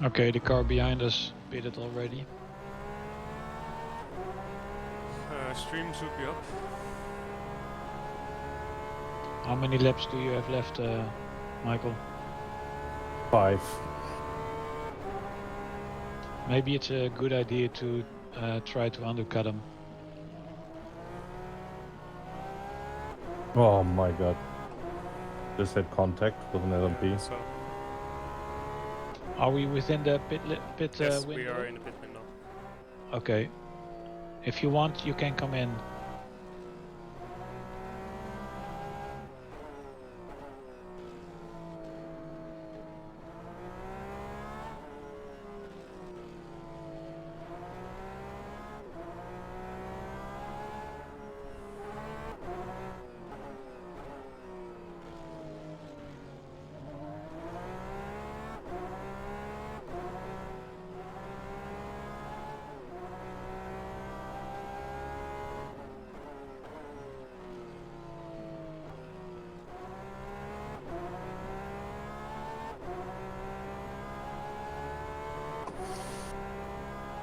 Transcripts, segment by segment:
Okay, the car behind us pitted already. Stream should be up. How many laps do you have left, Michael? 5. Maybe it's a good idea to try to undercut him. Oh my god. Just had contact with an LMP. Yeah, so Are we within the pit yes, window? we are in the pit window. Okay. If you want, you can come in.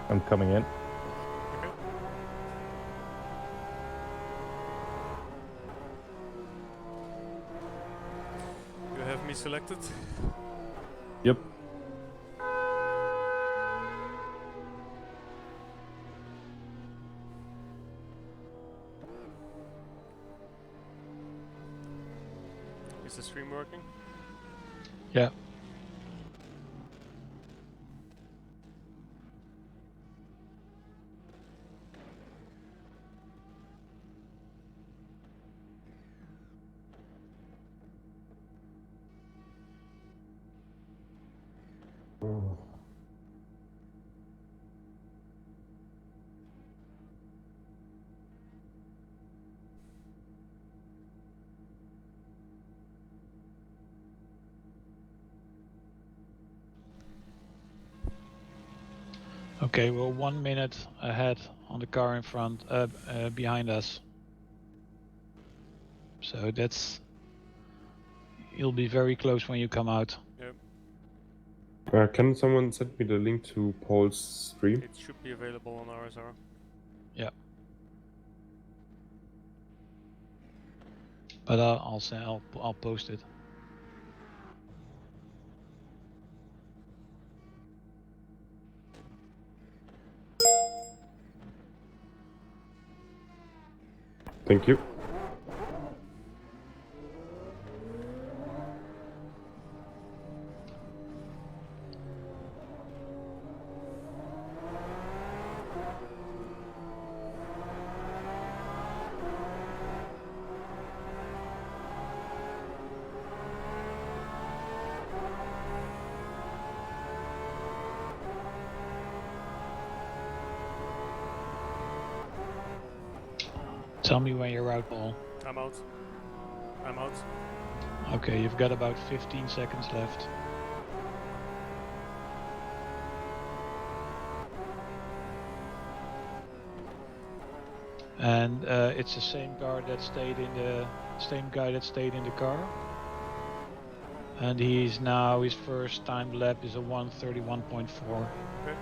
I'm coming in. Okay. You have me selected. Yep. Is the stream working? Yeah. Okay, we're 1 minute ahead on the car in front, behind us. So you'll be very close when you come out. Yep. Can someone send me the link to Paul's stream? It should be available on RSR. Yeah. But I'll post it. Thank you. Tell me when you're out, Paul. I'm out. I'm out. Okay, you've got about 15 seconds left. And it's the same car that stayed in the guy that stayed in the car. And his first time lap is a 1:31.4. Okay.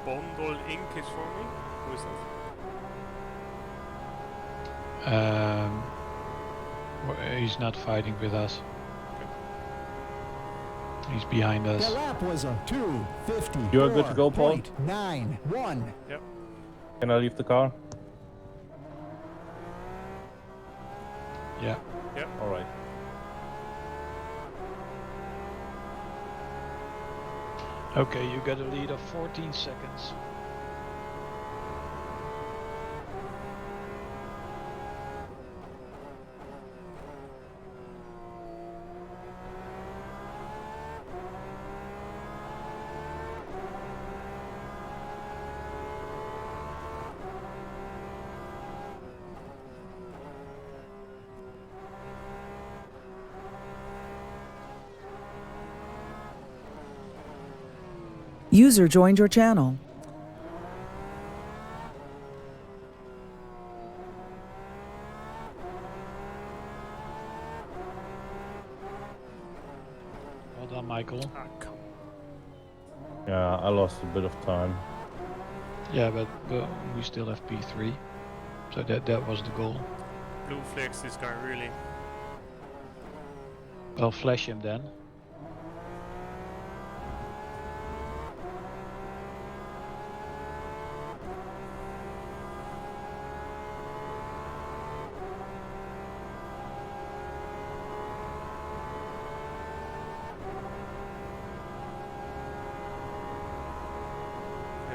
Bondol Inc. is for me. Who is that? He's not fighting with us. He's behind us. The lap was a 2:50. You are good to go, Paul? 91. Yep. Can I leave the car? Yeah. Yep. Alright. Okay, you got a lead of 14 seconds. User joined your channel. Well done, Michael. Ah, come. Yeah, I lost a bit of time. Yeah, but we still have P3. So that was the goal. Blue flags this guy really. Well, flash him then.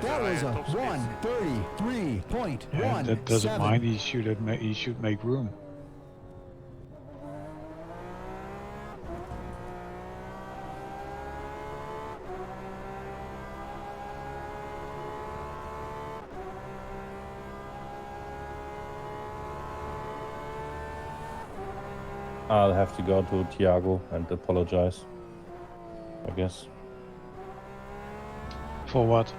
That was a top speed. 1:33.17. Yeah, that doesn't mind. He should make room. I'll have to go to Thiago and apologize, I guess. For what?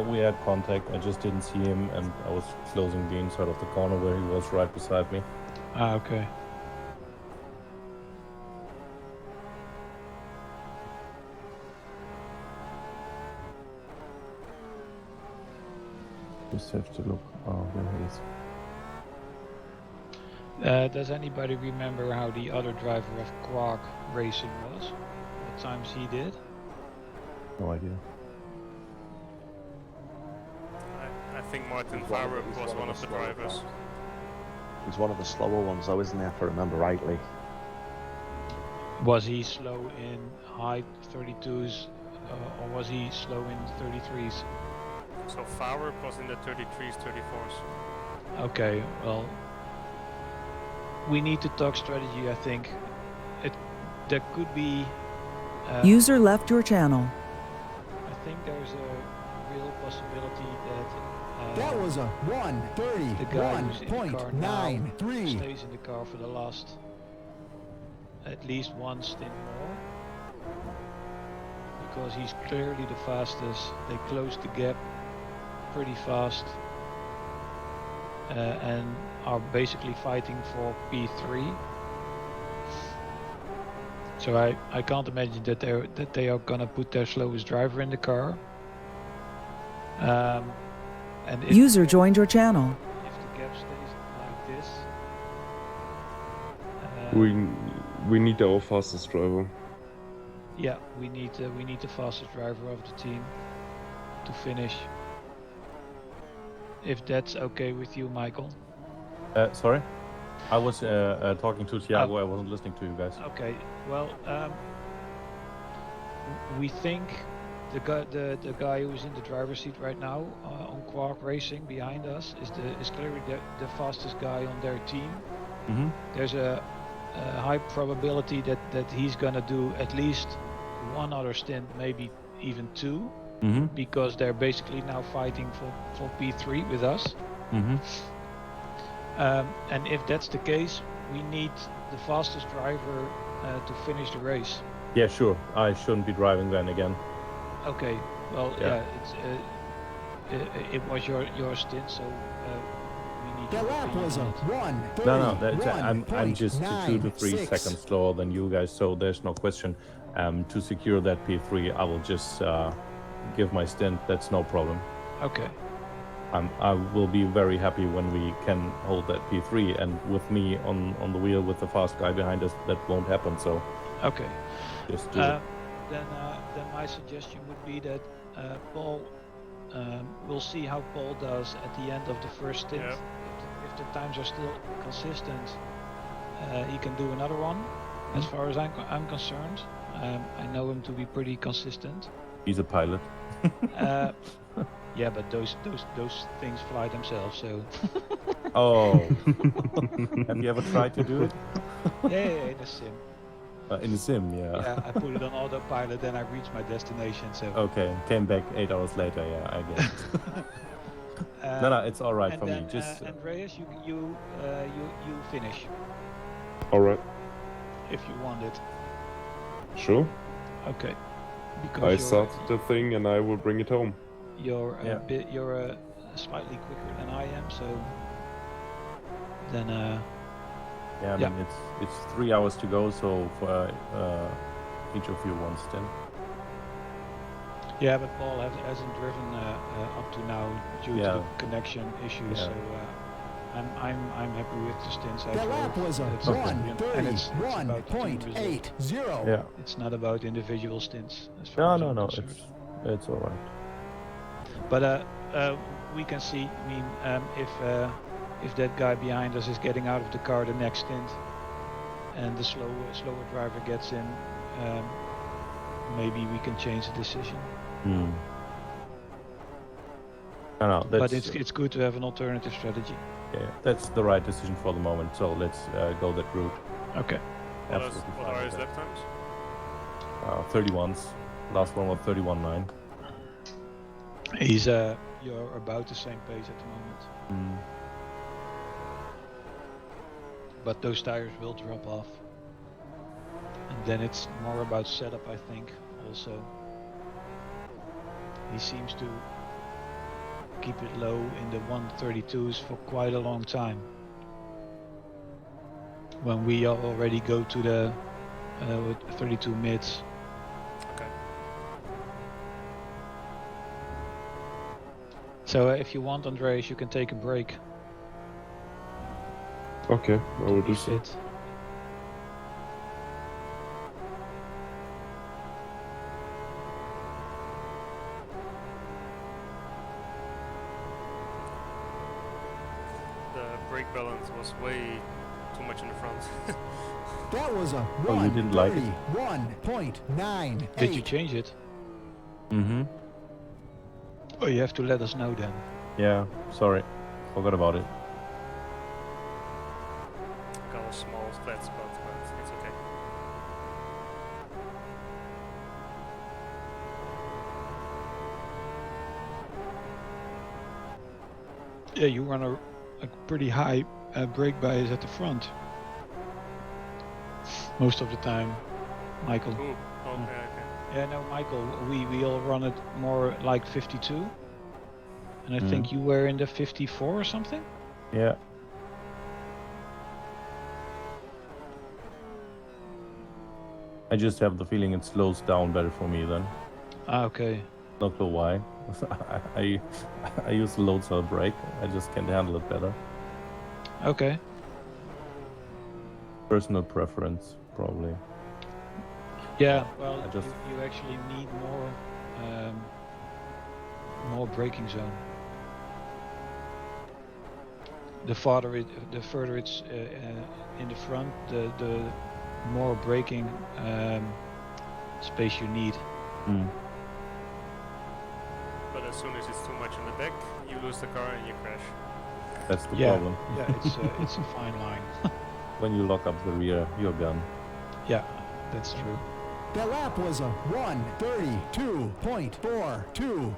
We had contact, I just didn't see him, and I was closing the inside of the corner where he was right beside me. Ah, okay. Just have to look. Oh, there he is. Does anybody remember how the other driver of Quark Racing was? What times he did? No idea. I think Martin Farber was one of the drivers. He's one of the slower ones though, isn't he, if I remember rightly? Was he slow in high 32s or was he slow in 33s? So Farber was in the 33s, 34s. Okay, well, we need to talk strategy. I think there could be. User left your channel. I think there's a real possibility that. That was a The guy who's in the car now 1:30.93. stays in the car for the last at least one stint more, because he's clearly the fastest. They closed the gap pretty fast and are basically fighting for P3. So I can't imagine that they are gonna put their slowest driver in the car. And if User joined your channel. if the gap stays like this, We need our fastest driver. yeah, we need the fastest driver of the team to finish. If that's okay with you, Michael. Sorry? I was talking to Thiago, I wasn't listening to you guys. Okay. Well, we think the guy who's in the driver's seat right now on Quark Racing behind us is clearly the fastest guy on their team. Mm-hmm. There's a high probability that he's gonna do at least one other stint, maybe even two, Mm-hmm. because they're basically now fighting for P3 with us. Mm-hmm. And if that's the case, we need the fastest driver to finish the race. Yeah, sure. I shouldn't be driving then again. Okay. Well, Yeah. it's it was your stint, so we need That your lap opinion was a on it. No, I'm just 2 to 3 1:30.96. seconds slower than you guys, so there's no question. To secure that P3, I will just give my stint. That's no problem. Okay. I will be very happy when we can hold that P3, and with me on the wheel with the fast guy behind us, that won't happen. So Okay. just do it. Then my suggestion would be that Paul, we'll see how Paul does at the end of the first stint. Yeah. If the times are still consistent, he can do another one. As far as I'm concerned, I know him to be pretty consistent. He's a pilot. Yeah, but those things fly themselves. So Oh, have you ever tried to do it yeah, in a sim. in the sim? Yeah. Yeah, I put it on autopilot, then I reached my destination. So Okay, came back 8 hours later. Yeah, I get it. No, it's all right and for then, me. Just Andreas, you finish Alright, if you want it. sure. Okay. because I you're started the thing and I will bring it home. you're Yeah. you're slightly quicker than I am, so then Yeah, I Yeah. mean it's 3 hours to go, so for each of you one stint. yeah, but Paul hasn't driven up to now due to Yeah. the connection issues, Yeah. so I'm happy with the stints I That drove. lap was a It's and it's about the team result. 131.80. Yeah. It's not about individual stints as far as No, I'm no, concerned. it's all right. But we can see. I mean, if that guy behind us is getting out of the car the next stint, and the slower driver gets in, maybe we can change the decision. Hmm. I know that's But it's good to have an alternative strategy. yeah, that's the right decision for the moment. So let's go that route. Okay. Absolutely What fine are with his that. lap times? 31s. Last one was 31.9. He's you're about the same pace at the moment, Mm. but those tires will drop off, and then it's more about setup, I think. Also, he seems to keep it low in the 132s for quite a long time. When we already go to the 32 mids. Okay. So if you want, Andreas, you can take a break. Okay, I will to do so. reset. The brake balance was way too much in the front. That was a Oh, you didn't like it? 131.98. Did you change it? Mm-hmm. Oh, you have to let us know then. Yeah. Sorry, forgot about it. Got a small flat spot, but it's okay. Yeah, you run a pretty high brake bias at the front. Most of the time, Michael. Ooh. Okay, okay. Yeah, no, Michael, we all run it more like 52. And I think you were in the 54 or something? Yeah. I just have the feeling it slows down better for me then. Ah, okay. Not know why. I use the load cell brake. I just can't handle it better. Okay. Personal preference, probably. Yeah, well, I just- you actually need more braking zone. The further it's in the front, the more braking space you need. Mm. But as soon as it's too much in the back, you lose the car and you crash. That's the Yeah, problem. yeah, it's a fine line. When you lock up the rear, you're gone. Yeah, that's true. That lap was a 132.42.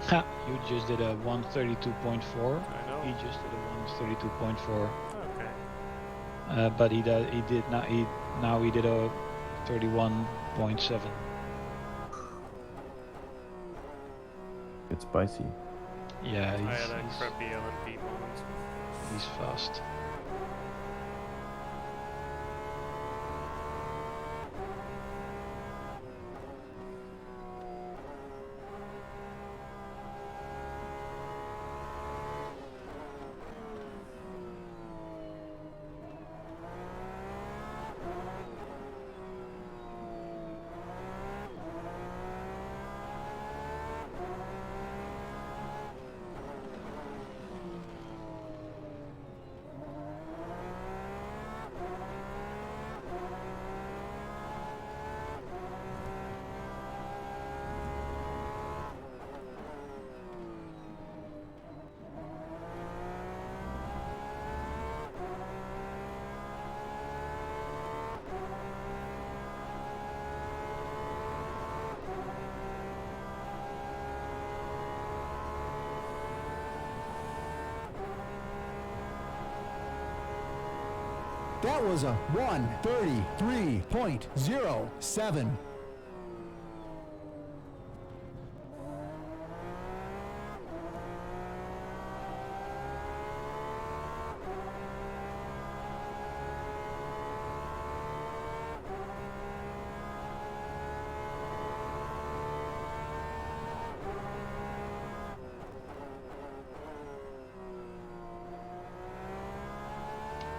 Ha! You just did a 132.4. I know. He just did a 132.4. Okay. But he did not. Now he did a 31.7. It's spicy. Yeah, I had a he's crappy LMP moment. he's fast. That was a 1:33.07.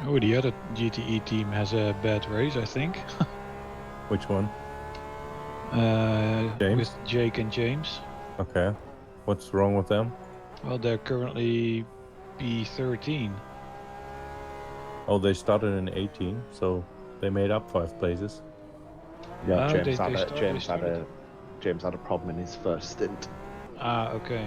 Oh, the other GTE team has a bad race, I think. Which one? With James? Jake and James. Okay. What's wrong with them? Well, they're currently P13. Oh, they started in 18, so they made up 5 places. Yeah, Oh, James, they started. James had a problem in his first stint. Ah, okay.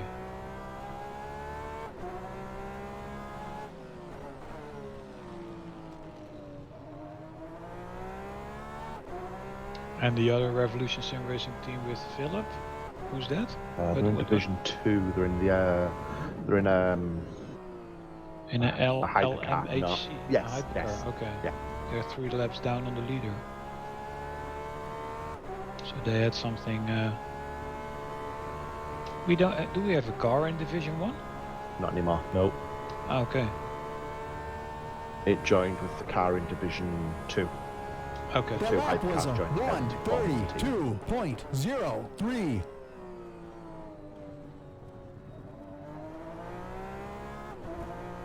And the other Revolution Sim Racing team with Philip? Who's that? They're in Division 2. They're in the they're in In a a hypercar. LMHC? No. A Yes, hypercar, yes. okay. Yeah. They're 3 laps down on the leader. So they had something. We don't. Do we have a car in Division 1? Not anymore. Nope. Ah, okay. It joined with the car in Division 2. Okay. That Two lap was a hypercars joined together to form one team. 1:32.03.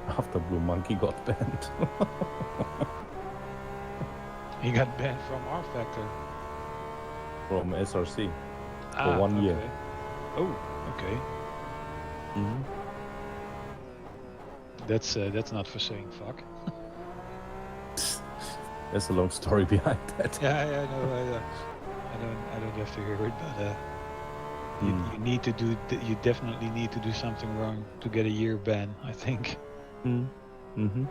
After Blue Monkey got banned. He got banned from R Factor. From SRC. Ah, 1 year. okay. Oh, okay. Mm-hmm. That's not for saying fuck. There's a long story behind that. Yeah, I know. I don't have to hear it, but you need to do. You definitely need to do something wrong to get a year ban, I think. Mm-hmm.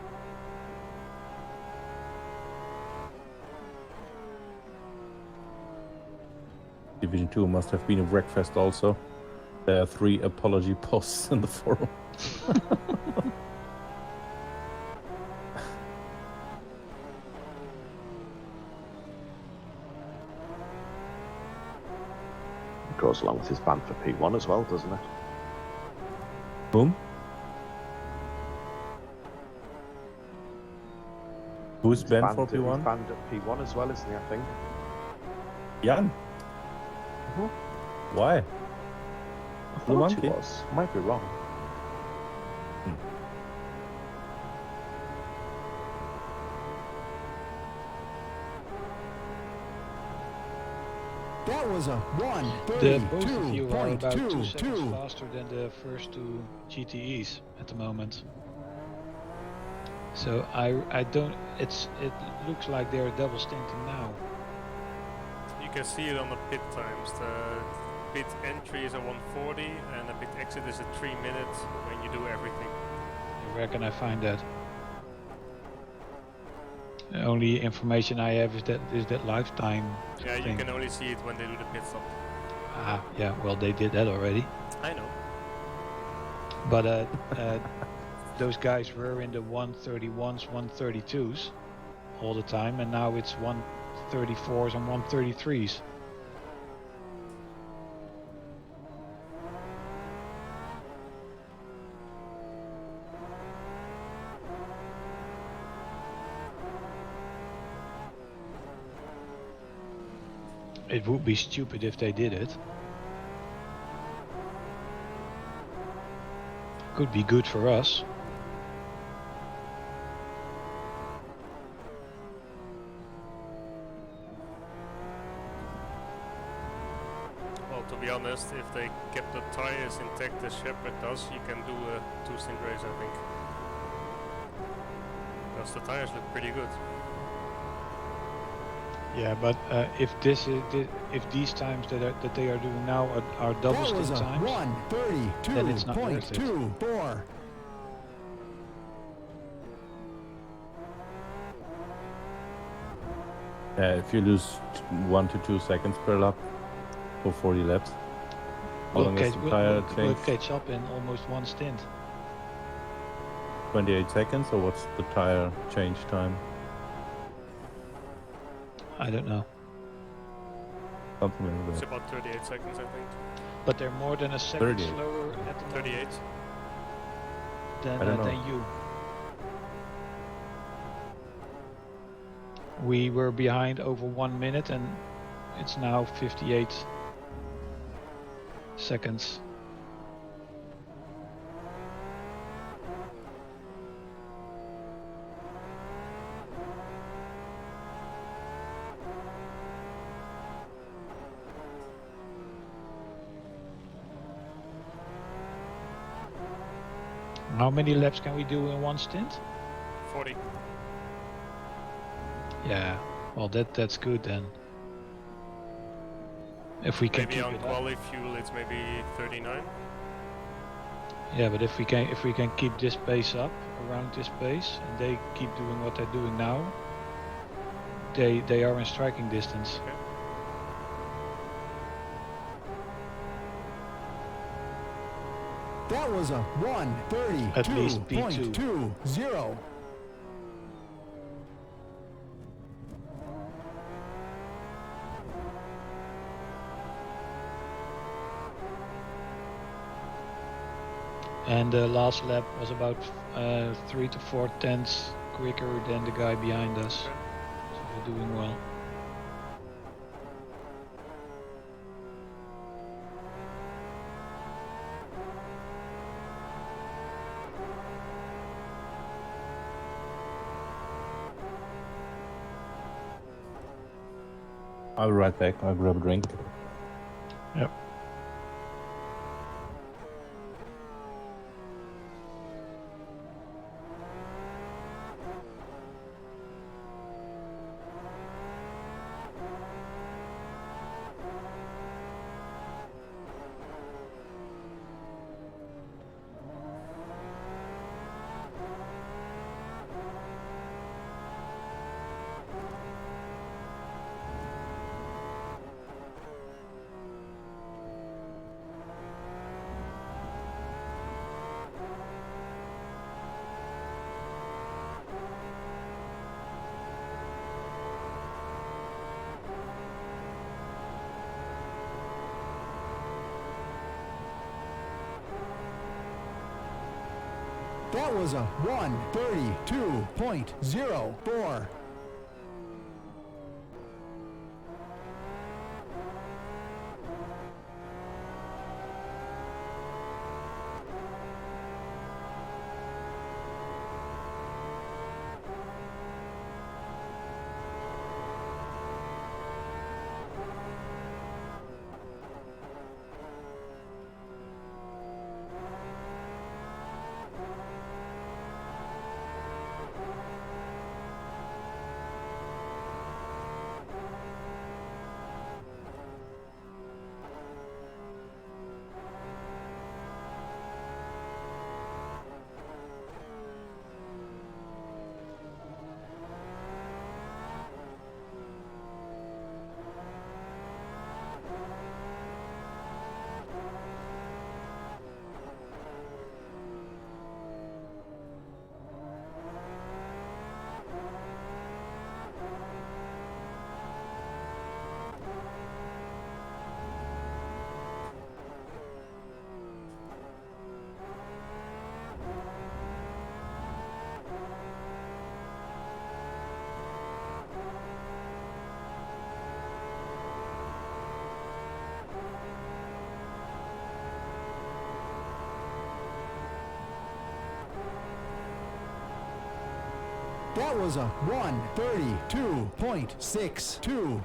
Division 2 must have been a wreckfest also. There are 3 apology posts in the forum. Goes along with his ban for P1 as well, doesn't it? Boom. Who's banned for He's P1? banned at P1 as well, isn't he, I think? Jan. Why? I Blue thought he Monkey? was. Might be wrong. That was a Both of you are about 2 seconds 1:32.22. faster than the first 2 GTEs at the moment. So I don't. It looks like they're double stinting now. You can see it on the pit times. The pit entry is a 140 and the pit exit is a 3 minutes when you do everything. Where can I find that? The only information I have is that lifetime Yeah, you thing. can only see it when they do the pit stop. Ah, yeah. Well, they did that already. I know. But those guys were in the 131s, 132s all the time, and now it's 134s and 133s. It would be stupid if they did it. Could be good for us. Well, to be honest, if they kept the tires intact as Shepard does, you can do a 2-stint race, I think. Because the tires look pretty good. Yeah, but if these times that they are doing now are double That was stint a times, then it's not worth it. 1:32.24. If you lose 1 to 2 seconds per lap for 40 laps, how long is the tire we'll change? catch up in almost one stint. 28 seconds, or what's the tire change time? I don't know. Something like It's that. about 38 seconds, I think. But they're more than a second 38. slower at the moment 38. than, I don't know. than you. We were behind over 1 minute and it's now 58 seconds. How many laps can we do in one stint? 40. Yeah, well that's good then. If we can Maybe keep on it up. quali fuel it's maybe 39. Yeah, but if we can keep this pace up around this pace and they keep doing what they're doing now, they are in striking distance. Okay. That was a At least P2. 132.20. And the last lap was about 3 to 4 tenths quicker than the guy behind us. Okay. So we're doing well. I'll be right back. I'll grab a drink. Yep. That was a 132.04. That was a 132.62.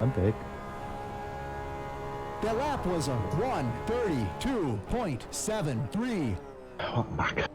I'm back. That lap was a 1:32.73. Welcome back.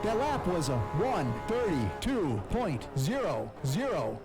That lap was a 1:32.00.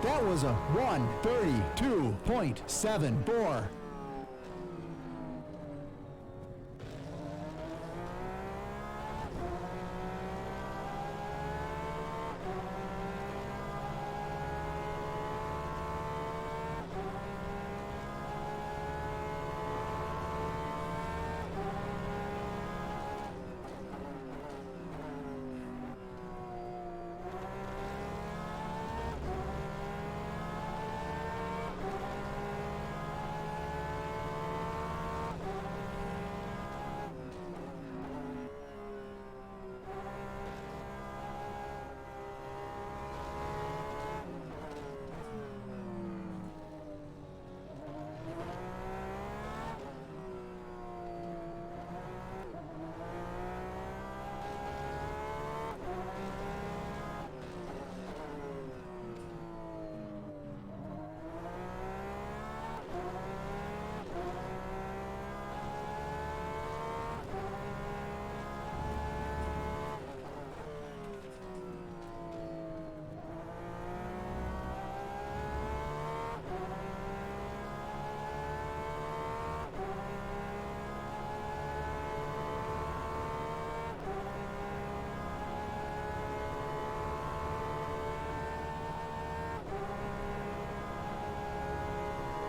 That was a 1:32.74.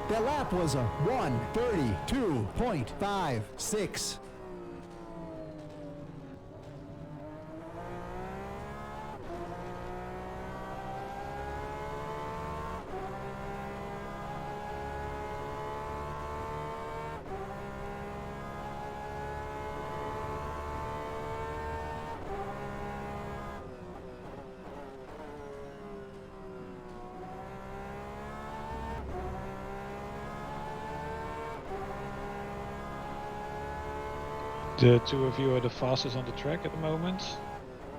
That lap was a 1:32.56. The two of you are the fastest on the track at the moment,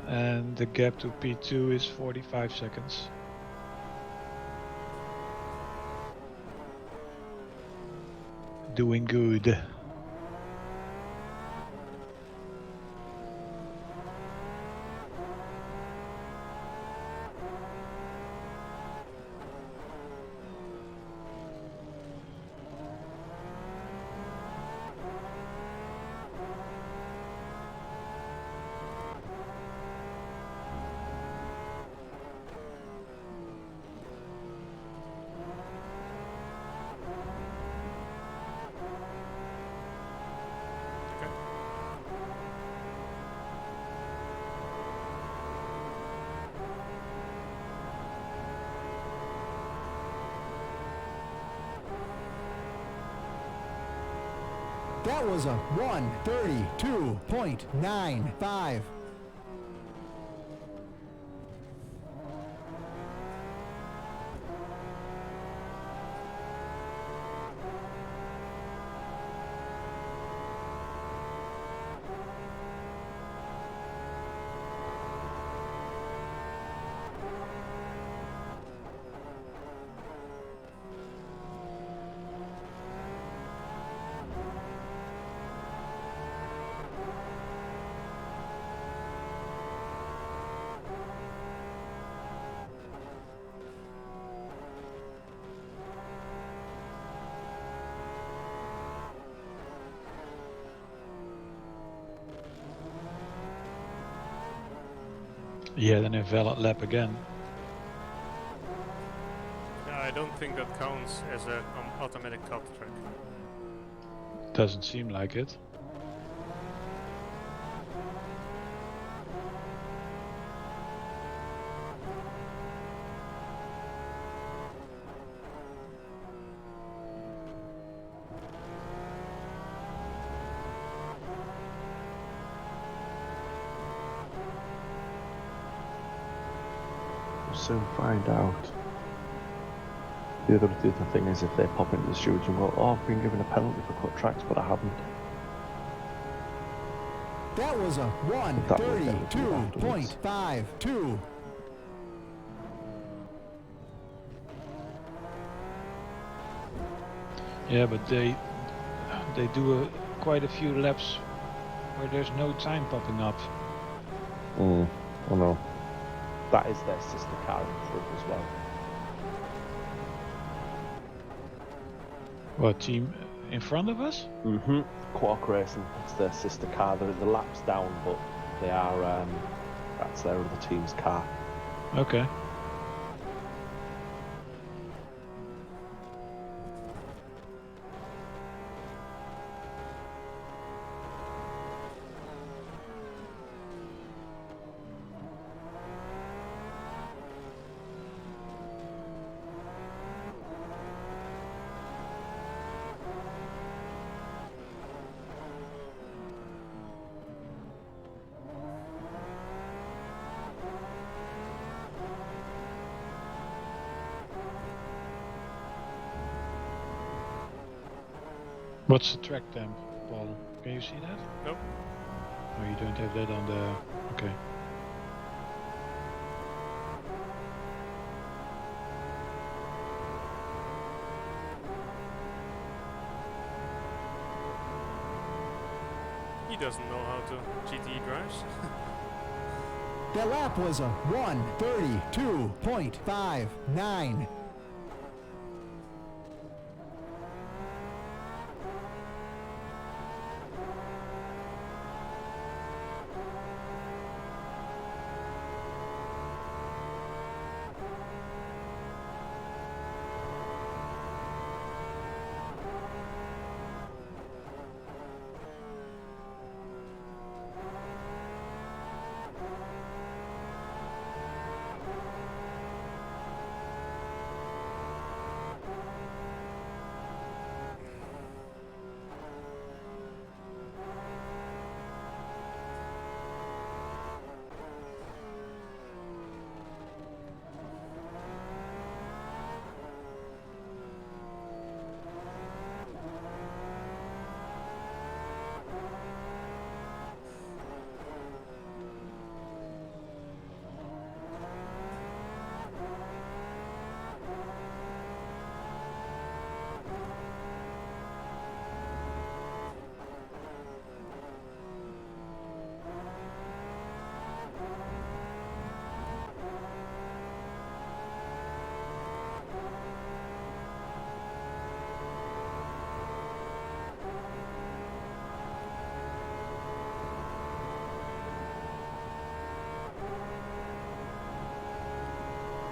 and the gap to P2 is 45 seconds. Doing good. That was a 1:32.95. Yeah, then a valid lap again. I don't think that counts as an automatic cut track. Doesn't seem like it. We'll soon find out. The other thing is if they pop into the studio and go, oh, I've been given a penalty for cut tracks, but I haven't. That was a 1:32.52. Yeah, but they do quite a few laps where there's no time popping up. I know. That is their sister car in front as well. What, team in front of us? Quark Racing, it's their sister car. They're the laps down, but they are, that's their other team's car. Okay. What's the track temp, Paul? Can you see that? Nope. Oh, you don't have that on the... Okay. He doesn't know how to GT drives. That lap was a 1:32.59.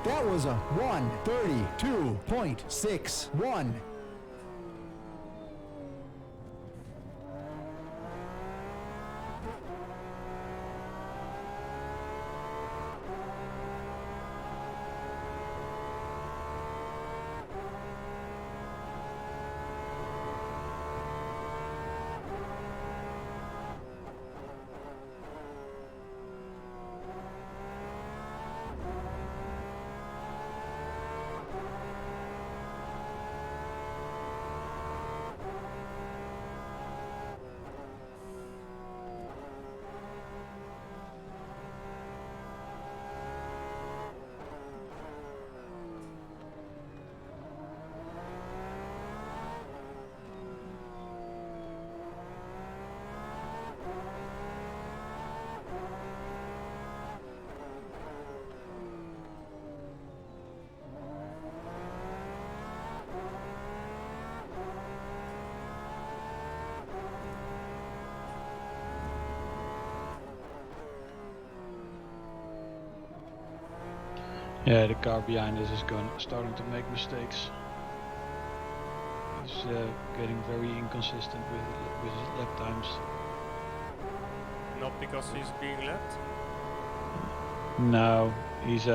That was a 1:32.61. Yeah, the car behind us is starting to make mistakes. He's getting very inconsistent with his lap times. Not because he's being left. No, he's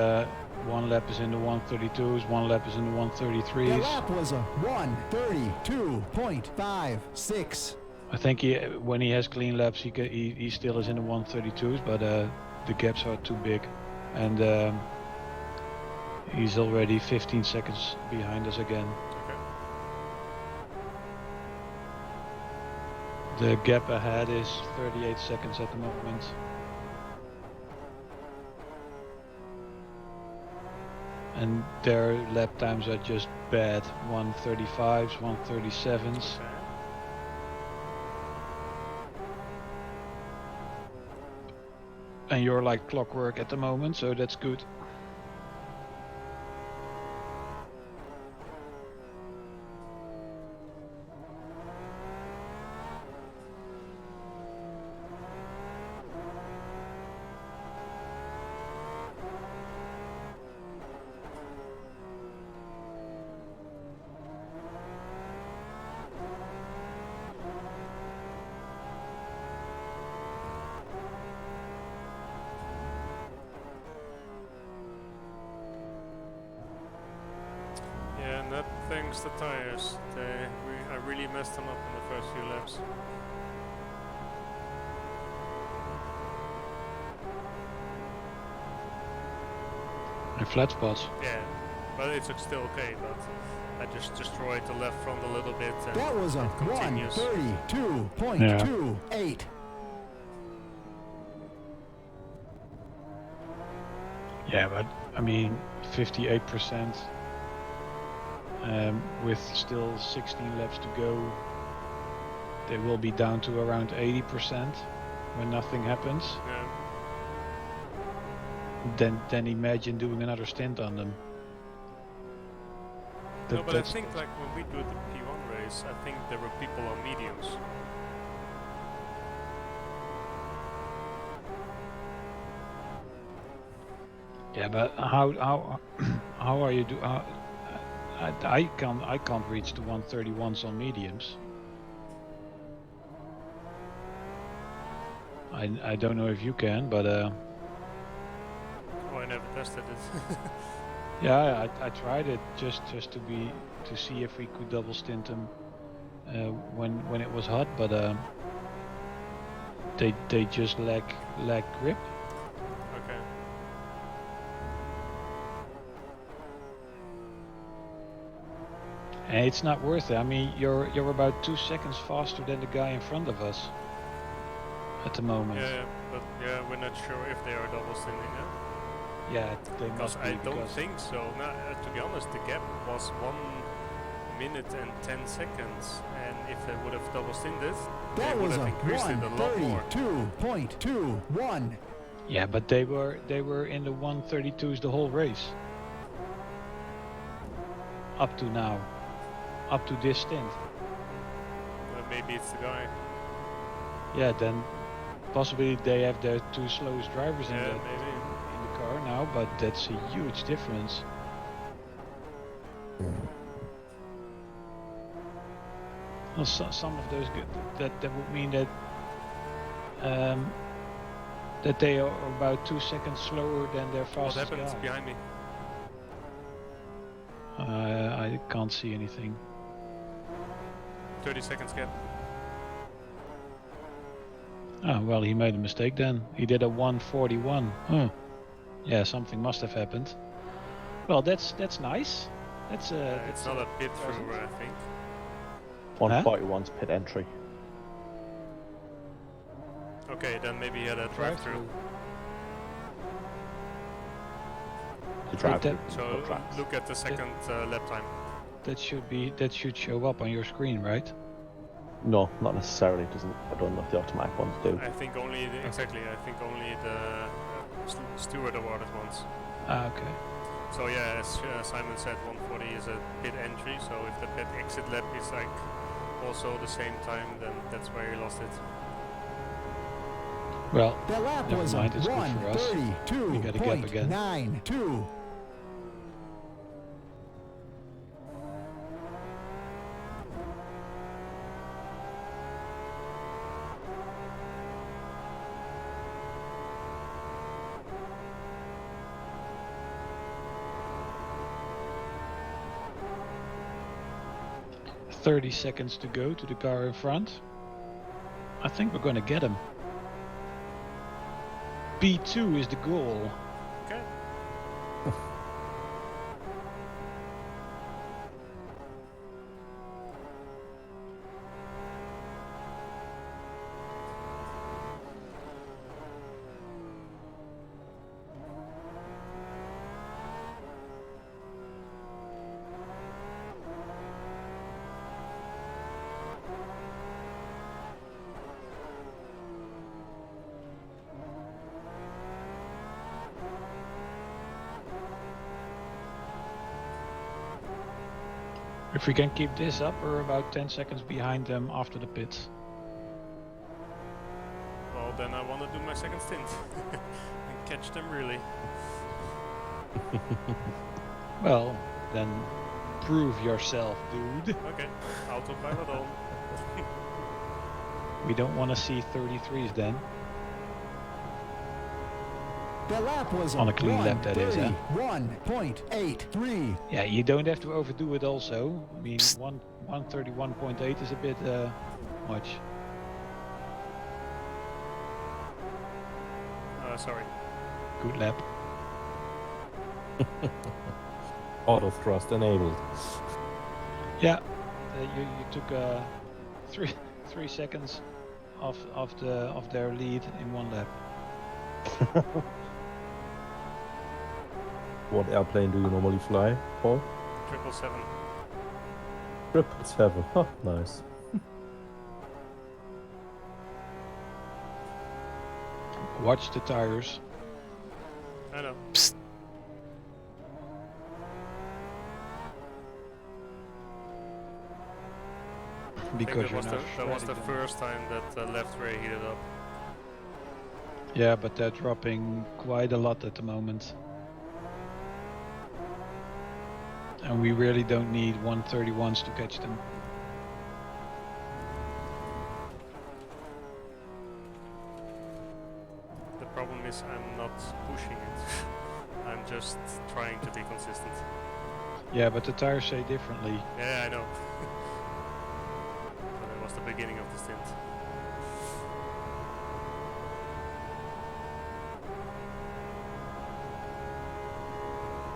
one lap is in the 132s, one lap is in the The 133s. lap was a 1:32.56. I think when he has clean laps, he still is in the 132s, but the gaps are too big, and he's already 15 seconds behind us again. Okay. The gap ahead is 38 seconds at the moment. And their lap times are just bad. 135s, 137s. Okay. And you're like clockwork at the moment, so that's good. Yeah, and that thanks to tires. I really messed them up in the first few laps. And flat spots. Yeah, but it's still okay. But I just destroyed the left front a little bit, and That was a it continues. 1:32.28. Yeah, but I mean, 58%. With still 16 laps to go, they will be down to around 80% when nothing happens. Yeah. Then imagine doing another stint on them. No, but I think like when we do the P1 race, I think there were people on mediums. Yeah, but how are you I can't reach the 131s on mediums. I don't know if you can, but Oh, I never tested it. yeah, I tried it just to see if we could double stint them when it was hot, but they just lack grip. Okay. And it's not worth it. I mean, you're about 2 seconds faster than the guy in front of us at the moment. Yeah, but yeah, we're not sure if they are double stinting now. Yeah, they Because must be. I don't think so. No, to be honest, the gap was 1 minute and 10 seconds, and if they would have double stinted, they That would was have a increased it a lot more. 1:32.21. Yeah, but they were in the 132s the whole race. Up to now. Up to this stint. Maybe it's the guy. Yeah, then possibly they have their two slowest drivers in Yeah, the maybe. car now, but that's a huge difference. Well, some of those that would mean that that they are about 2 seconds slower than their What fastest happened guy. behind me? I can't see anything. 30 seconds gap. Oh, well, he made a mistake then. He did a 1:41. Huh. Yeah, something must have happened. Well, that's nice. That's It's not a pit through, I think. 141's pit entry. Okay, then maybe he had a drive-through. The drive that- So look at the second lap time. That should show up on your screen, right? No, not necessarily. It doesn't. I don't know if the automatic ones do. I think only exactly. I think only the steward awarded ones. Ah, okay. So yeah, as Simon said, 140 is a pit entry. So if the pit exit lap is like also the same time, then that's where he lost it. Well, The lap never was a mind, it's good for us. We got a gap again. 1:32.92. "30 seconds to go to the car in front. I think we're gonna get him. P2 is the goal. Okay. If we can keep this up, we're about 10 seconds behind them after the pits. Well, then I want to do my second stint and catch them really. Well, then prove yourself, dude. Okay, autopilot on. We don't want to see 33s then. The lap was On a clean lap, that is, huh? 1:31.83. Yeah, you don't have to overdo it also. I mean, 1:31.8 is a bit much. Sorry. Good lap. Auto thrust enabled. Yeah, you took 3 seconds of their lead in one lap. What airplane do you normally fly, Paul? 777. 777. Oh, nice. Watch the tires. I know. Because I think that was the them. first time that left rear heated up. Yeah, but they're dropping quite a lot at the moment. And we really don't need 131s to catch them. The problem is I'm not pushing it. I'm just trying to be consistent. Yeah, but the tires say differently. Yeah, I know. So that was the beginning of the stint.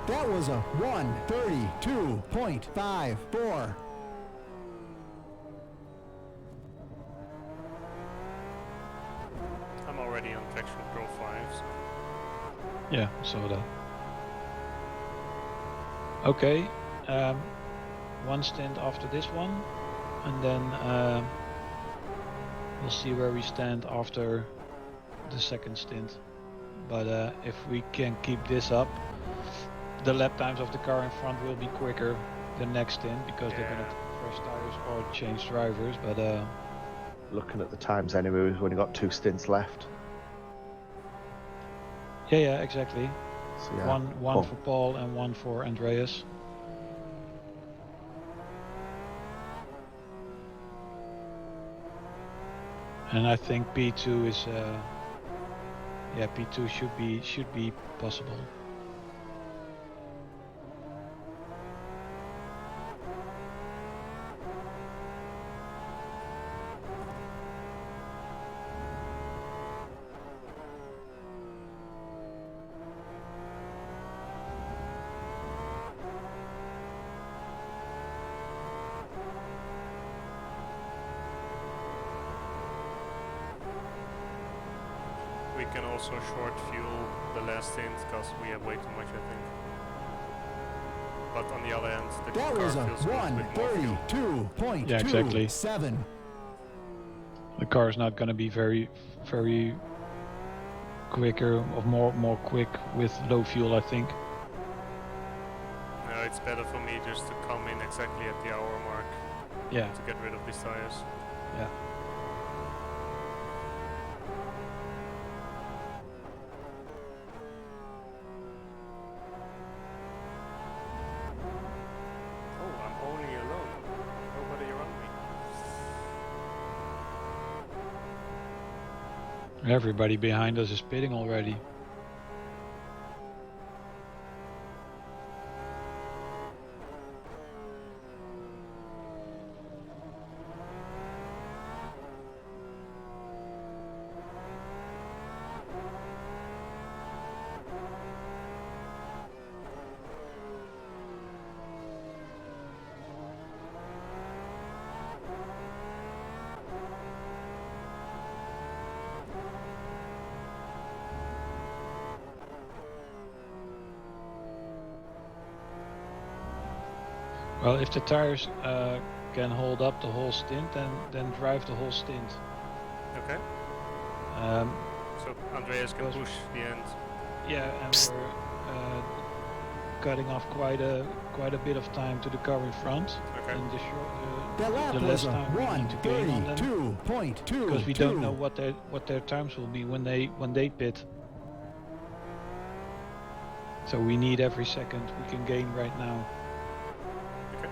That was a 1:32.54. I'm already on traction Pro 5s. Yeah, saw that. Okay, one stint after this one, and then we'll see where we stand after the second stint. But if we can keep this up, the lap times of the car in front will be quicker the next stint because they're gonna take fresh tires or change drivers. But Looking at the times anyway, we've only got 2 stints left. yeah, exactly. So yeah. One Oh. for Paul and one for Andreas. And I think P2 is yeah, P2 should be possible. We can also short fuel the last stint because we have way too much, I think. But on the other hand, the That car was a feels good with more fuel. 1:32.27. Yeah, exactly. The car is not going to be very quicker or more quick with low fuel, I think. No, it's better for me just to come in exactly at the hour mark Yeah, to get rid of these tires. yeah. Oh, I'm only alone. Nobody around me. Everybody behind us is pitting already. Well, if the tires can hold up the whole stint, then drive the whole stint. Okay. So Andreas can push the end. Yeah, and we're cutting off quite a bit of time to the car in front. Okay. And the The lap the was less a time we need to gain on them, 1:32.22. because we don't know what their times will be when they pit. So we need every second we can gain right now. Okay.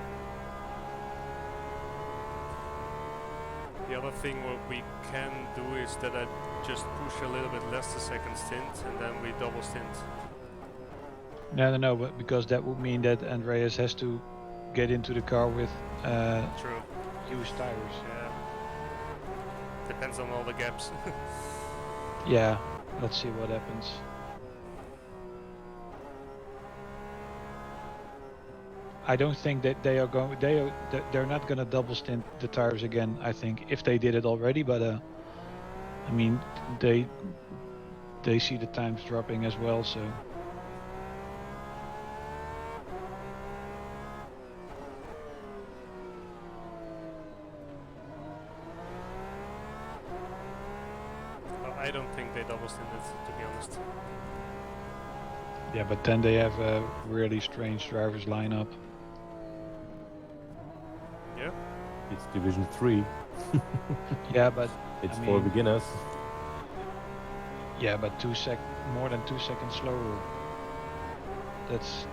The other thing what we can do is that I just push a little bit less the second stint and then we double stint. No, but because that would mean that Andreas has to get into the car with True. used tires. Yeah. Depends on all the gaps. Yeah, let's see what happens. I don't think that they're not gonna double stint the tires again. I think if they did it already, but I mean they see the times dropping as well, so. I don't think they double stinted, to be honest. Yeah, but then they have a really strange drivers lineup. Yeah. It's Division 3. Yeah, but It's I for mean- beginners. yeah, but more than 2 seconds slower. That's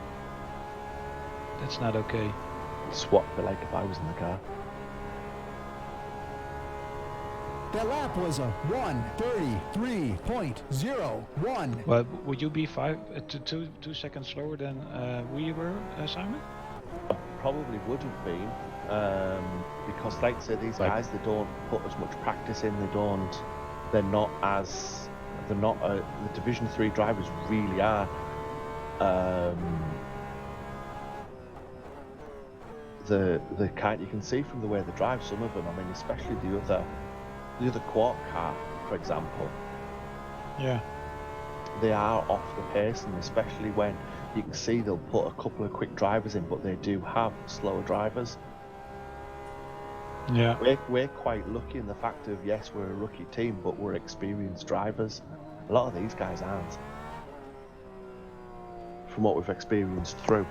not okay. It's what I'd be like if I was in the car. The lap was a 1:33.01. Well, would you be 2 seconds slower than we were, Simon? Probably would have been, because like I say, these Like- guys, they don't put as much practice in. They're not the Division 3 drivers really are. The kind, you can see from the way they drive, some of them. I mean, especially the other quart car, for example. Yeah. They are off the pace, and especially when you can see they'll put a couple of quick drivers in, but they do have slower drivers. Yeah. We're quite lucky in the fact of, yes, we're a rookie team, but we're experienced drivers. A lot of these guys aren't, from what we've experienced through.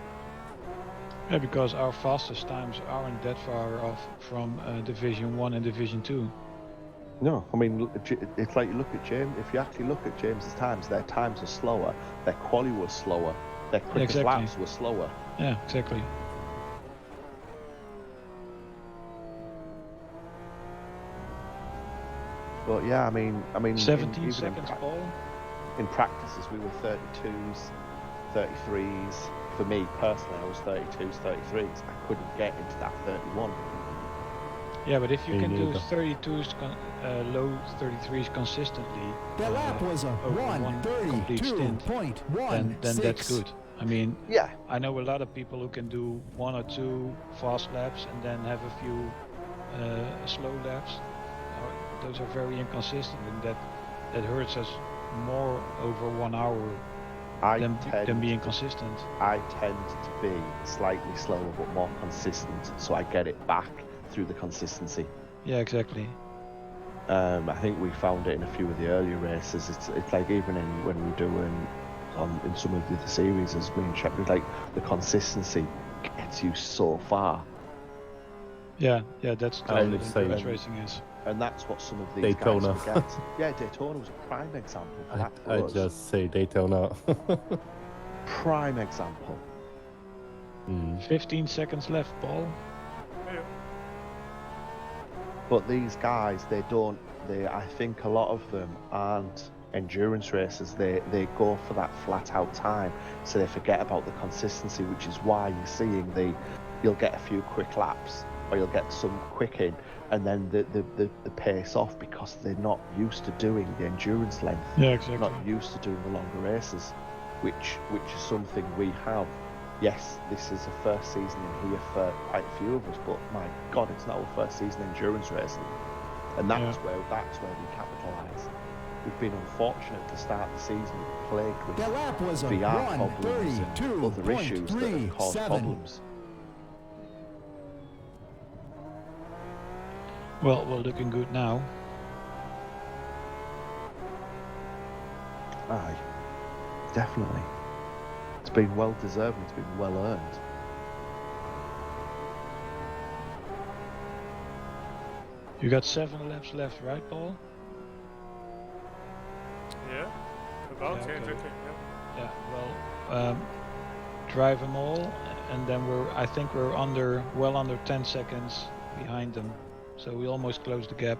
Yeah, because our fastest times aren't that far off from Division 1 and Division 2. No, I mean, it's like you look at James. If you actually look at James's times, their times are slower. Their quali was slower. Their quickest exactly. laps were slower. Yeah, exactly. But yeah, I mean, 17 even seconds, Paul. in practices we were 32s, 33s. For me personally, I was 32s, 33s. I couldn't get into that 31. Yeah, but if you Me can do neither. 32s, low 33s consistently The lap was a over one complete stint, then 1:32.16. that's good. I mean, Yeah, I know a lot of people who can do 1 or 2 fast laps and then have a few slow laps. Those are very inconsistent, and that hurts us more over 1 hour than being consistent. I tend to be slightly slower but more consistent, so I get it back through the consistency. Yeah, exactly. I think we found it in a few of the earlier races. It's like even when we do in some of the other series, as me and Shep, like the consistency gets you so far, Yeah, that's I what would say- endurance racing is. and that's what some of these Daytona. guys forget. Yeah, Daytona was a prime example for that for I us. just say Daytona. Prime example. 15 seconds left, Paul. Yeah. But these guys, I think a lot of them aren't endurance racers. They go for that flat out time, so they forget about the consistency, which is why you're seeing you'll get a few quick laps, or you'll get some quick in, and then the pace off because they're not used to doing the endurance length. Yeah, exactly. Not used to doing the longer races, which is something we have. Yes, this is the first season in here for quite a few of us, but my God, it's not our first season endurance racing, and that's where we capitalise. We've been unfortunate to start the season plagued with The lap was a VR problems and other issues that have caused 1:32.37. problems. Well, we're looking good now. Aye, definitely. It's been well deserved. It's been well earned. You got 7 laps left, right, Paul? Yeah. About Yeah, okay. exactly. Yeah. Yeah. Well, drive them all, and then I think we're well under 10 seconds behind them, so we almost closed the gap.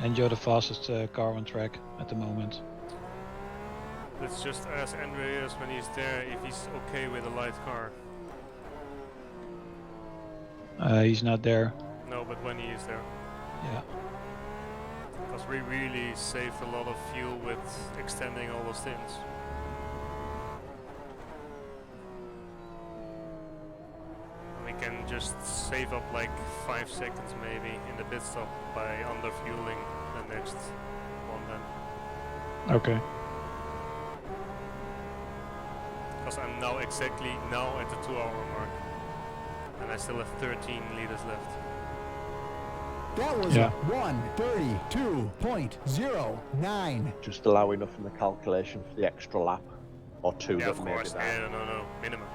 And you're the fastest car on track at the moment. Let's just ask Andreas when he's there if he's okay with a light car. He's not there. No, but when he is there. Yeah. Because we really saved a lot of fuel with extending all the stints. And we can just save up like 5 seconds maybe in the pit stop by under-fueling the next one then. Okay. Because I'm now exactly at the 2 hour mark. And I still have 13 liters left. That was a 1:32.09. Just allow enough in the calculation for the extra lap or two Yeah, that of may be course. there. Yeah, no, minimum.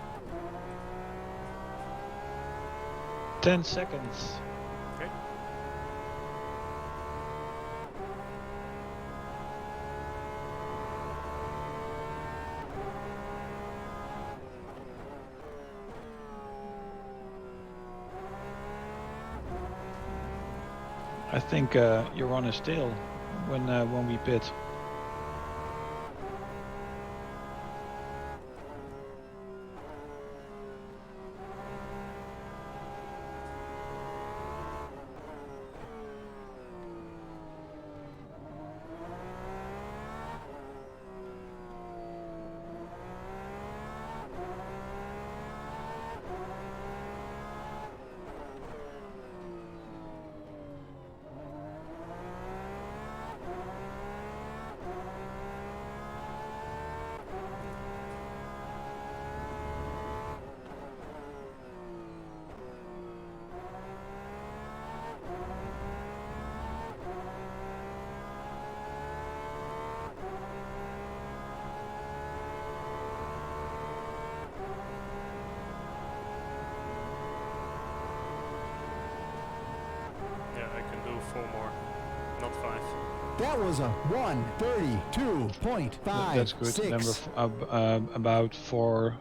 10 seconds. Okay. I think you're on his tail when we pit. 4 more, not 5. That was a 1:32.56. That's good. Then we're about 4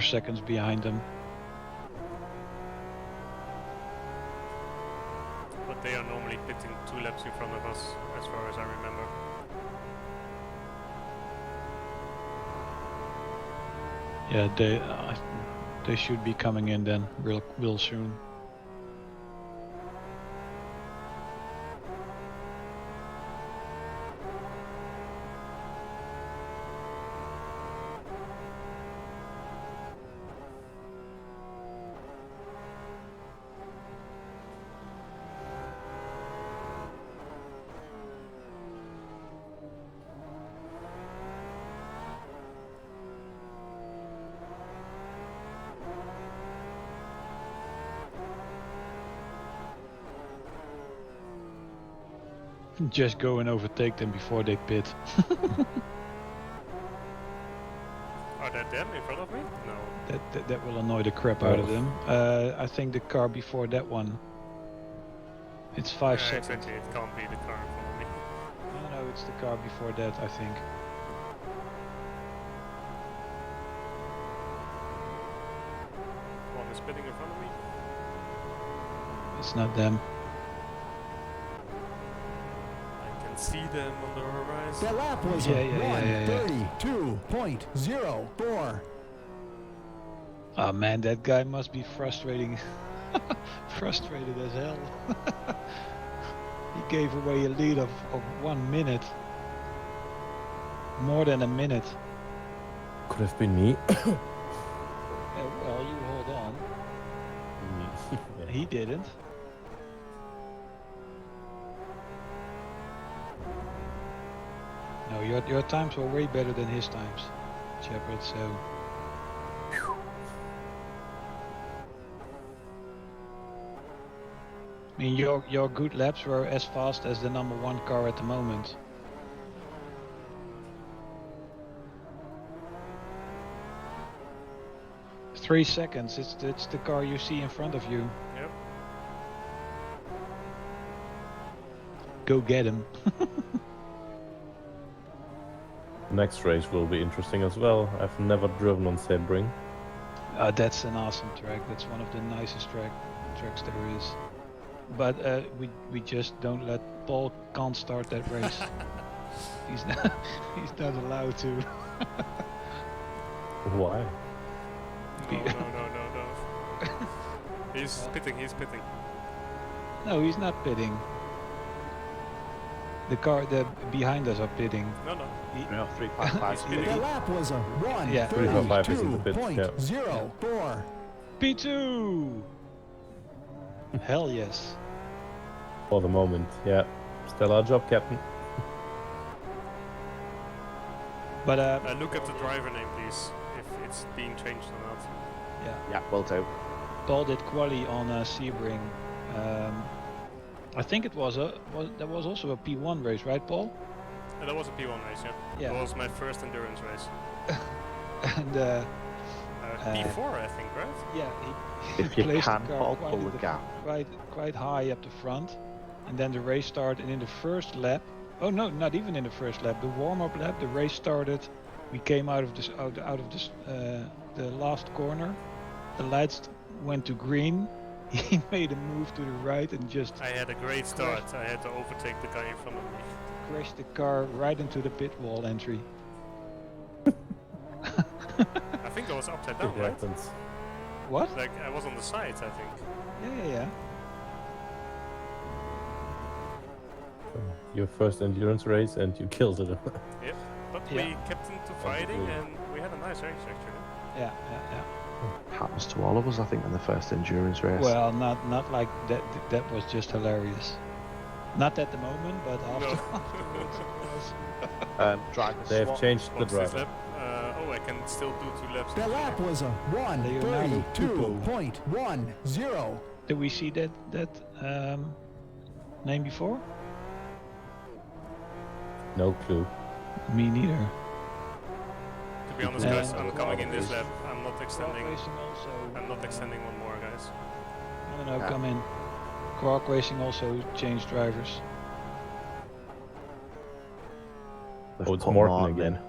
seconds behind them. But they are normally pitting 2 laps in front of us, as far as I remember. Yeah, they should be coming in then real soon. Just go and overtake them before they pit. Are there them in front of me? No. That will annoy the crap out of them. I think the car before that one. It's 5 Yeah, seconds. exactly, it can't be the car in front of me. No, it's the car before that, I think. One is pitting in front of me. It's not them. I can see them on the horizon. That lap was Yeah, a yeah. 1:32.04. Oh man, that guy must be frustrated as hell. He gave away a lead of 1 minute. More than a minute. Could have been me. Well, you hold on. Yeah. He didn't. No, your times were way better than his times, Shepard, so... I mean, your good laps were as fast as the #1 car at the moment. Three seconds, it's the car you see in front of you. Yep. Go get him. Next race will be interesting as well. I've never driven on Sebring. That's an awesome track. That's one of the nicest tracks there is. But we just don't let Paul can't start that race. he's not allowed to. Why? No. He's pitting. No, he's not pitting. The car behind us are pitting. No. No, 355. That lap was a Yeah. 355 is in the pits, yeah. 1:32.04. P2! Hell yes. For the moment, yeah. Stellar job, Captain. But Look at the driver name, please, if it's being changed or not. Yeah, will do. Paul did quali on Sebring. I think there was also a P1 race, right, Paul? And that was a P1 race, yeah. Yeah. It was my first endurance race. And P4, I think, right? yeah, he If you placed the can, car Paul, quite pull at the the gap. quite high up the front, and then the race started. And in the first lap, oh no, not even in the first lap, the warm-up lap, the race started. We came out of this the last corner. The lights went to green. He made a move to the right and just I had a great start. I had to overtake the guy in front of me. crashed the car right into the pit wall entry. I think I was upside down, It right? happens. What? Like, I was on the sides, I think. Yeah. Your first endurance race and you killed it. Yep. But Yeah. we kept into fighting and we had a nice race, actually. Yeah. Happens to all of us, I think, in the first endurance race. Well, not like that. That was just hilarious. Not at the moment, but after. No. afterwards it was. Driver They've swap. changed the What's this driver. lap? Oh, I can still do 2 laps. That lap was a Leonardo 1:32.10. Did we see that name before? No clue. Me neither. To be honest, guys, And I'm coming in this Rob lap. I'm not extending. Racing also. I'm not extending one more, guys. No, come in. Quark Racing also changed drivers. They've Oh, it's put Morton in. again.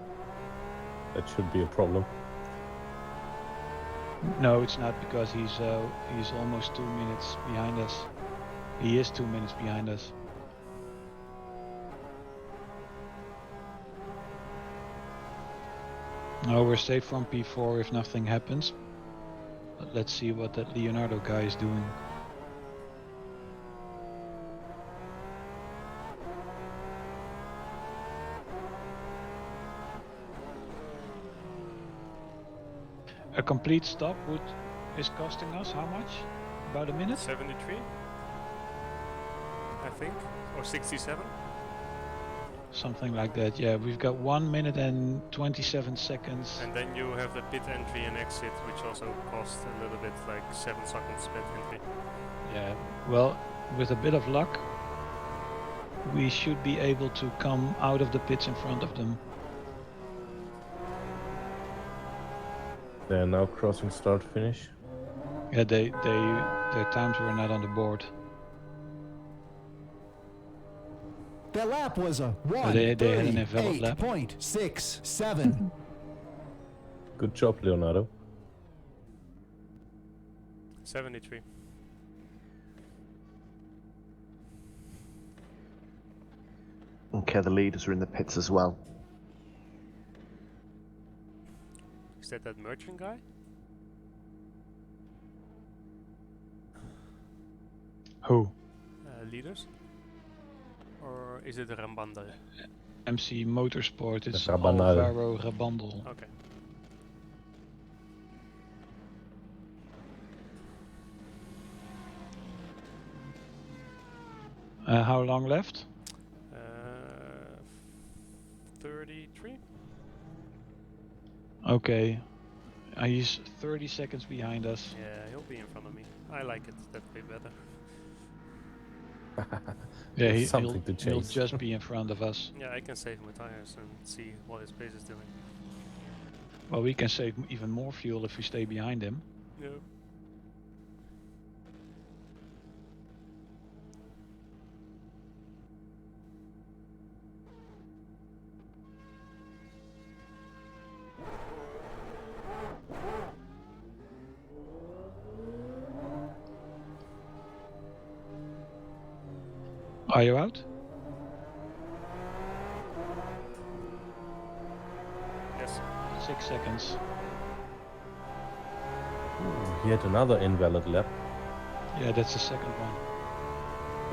That should be a problem. No, it's not, because he's almost 2 minutes behind us. He is 2 minutes behind us. No, we're safe from P4 if nothing happens. But let's see what that Leonardo guy is doing. A complete stop is costing us how much? About a minute? 73, I think, or 67. Something like that, yeah. We've got 1 minute and 27 seconds. And then you have the pit entry and exit, which also cost a little bit, like 7 seconds pit entry. Yeah, well, with a bit of luck, we should be able to come out of the pits in front of them. They're now crossing start finish. Yeah, their times were not on the board. That lap was a they had an enveloped lap. 1:38.67. Good job, Leonardo. 73. Okay, the leaders are in the pits as well. Is that merchant guy? Who? Leaders? Or is it Rambandel? MC Motorsport, it's Rabandel. Alvaro Rabandel. Okay. How long left? 33? Okay. He's 30 seconds behind us. Yeah, he'll be in front of me. I like it that way better. Yeah, Something to he'll chase. just be in front of us. Yeah, I can save my tires and see what his pace is doing. Well, we can save even more fuel if we stay behind him. Yeah. Are you out? Yes. 6 seconds. He had another invalid lap. Yeah, that's the second one.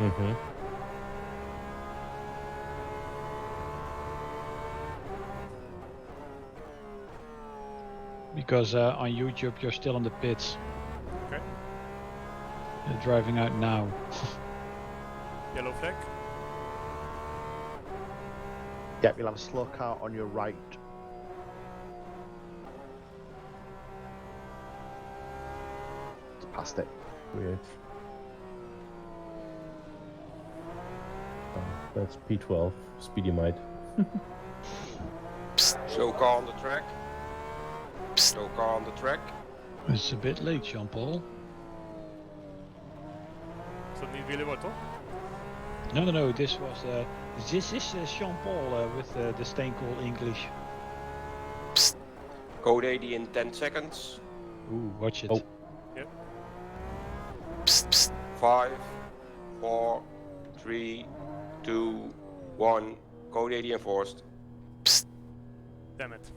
Mm-hmm. Because on YouTube you're still in the pits. Okay. You're driving out now. Yellow flag. Yep, you'll have a slow car on your right. It's past it. Weird. That's P12, Speedy Might. Show car on the track. Show car on the track. It's a bit late, Jean-Paul. Is dat niet Willy toch? No, this is Jean-Paul with the Steenkool English. Code 80 in 10 seconds. Ooh, watch it. Oh. Yep. 5, 4, 3, 2, 1. Code 80 enforced. Damn it.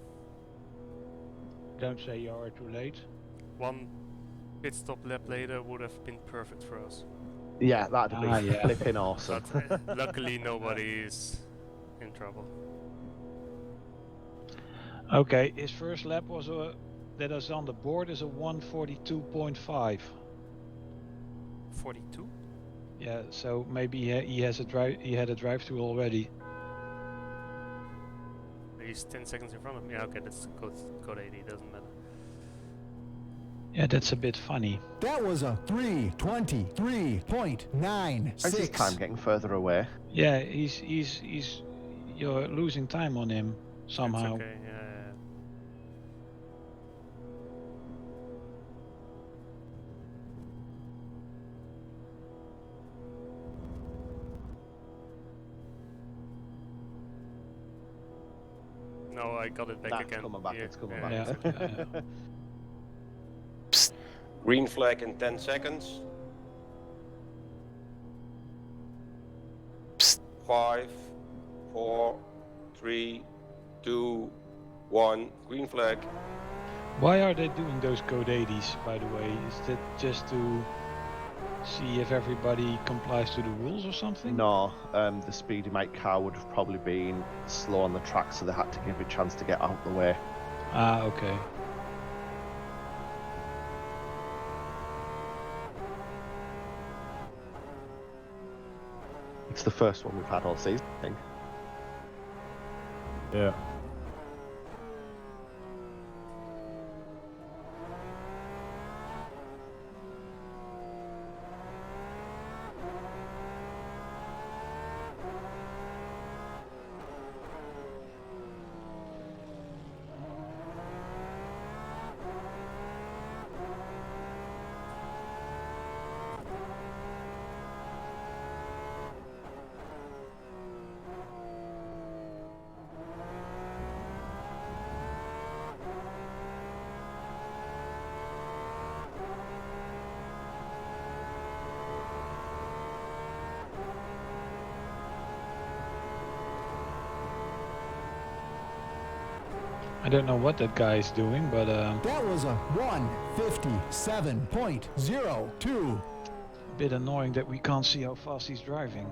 Don't say you are too late. One pit stop lap later would have been perfect for us. Yeah, that'd be yeah. flipping awesome. But luckily nobody is in trouble. Okay, his first lap was that is on the board is a 1:42.5. 42? Yeah, so maybe he has a drive. He had a drive-through already. He's 10 seconds in front of me. Yeah, okay, that's code 80, doesn't matter. Yeah, that's a bit funny. That was a Is his 3:23.96. time getting further away? Yeah, you're losing time on him somehow. It's okay, yeah. No, I got it back Nah, again. coming back, Here. it's coming Yeah, back. exactly. Yeah. Green flag in 10 seconds. 5, 4, 3, 2, 1. Green flag. Why are they doing those code 80s, by the way? Is that just to see if everybody complies to the rules or something? No, the Speedy Mike car would have probably been slow on the track, so they had to give it a chance to get out the way. Ah, okay. It's the first one we've had all season, I think. Yeah. I don't know what that guy is doing, but That was a 1:57.02. a bit annoying that we can't see how fast he's driving.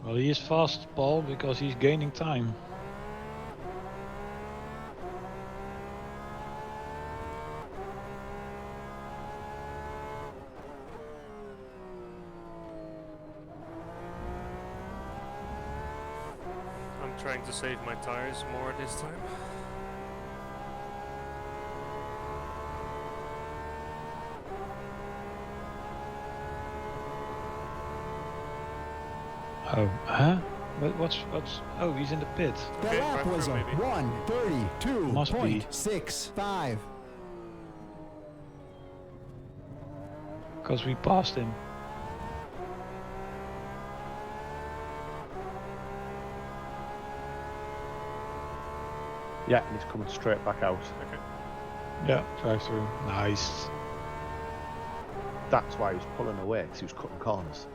Well, he is fast, Paul, because he's gaining time. I'm trying to save my tires more this time. Oh, huh? What's? Oh, he's in the pit. That Okay, lap right was a through, maybe. 1:32.65. Because we passed him. Yeah, and he's coming straight back out. Okay. Yeah, drive through. Nice. That's why he was pulling away, because he was cutting corners.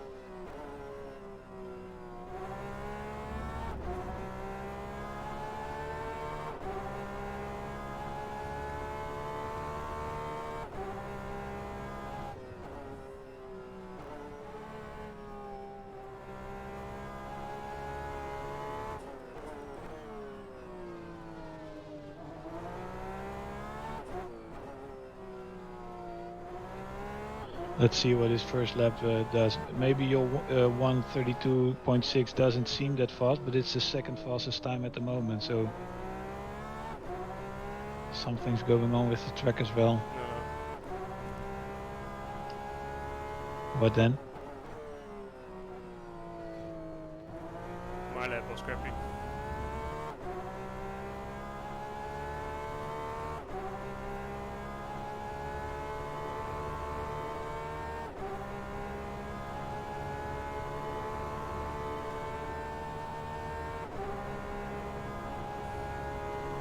Let's see what his first lap does. Maybe your 1:32.6 doesn't seem that fast, but it's the second fastest time at the moment, so something's going on with the track as well. No. What then? My lap was crappy.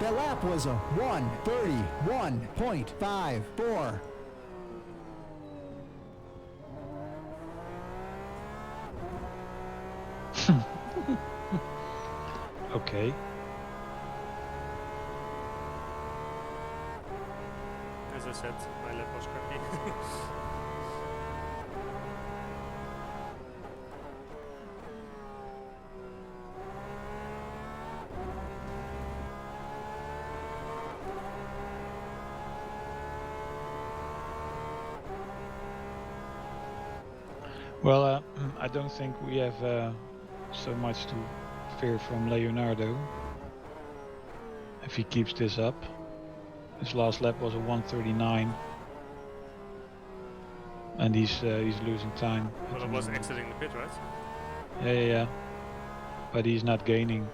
That lap was a 1:31.54. Okay. As I said, my lap was crappy. Well, I don't think we have so much to fear from Leonardo. If he keeps this up. His last lap was a 1:39. And he's losing time. But it was exiting the pit, right? Yeah. But he's not gaining.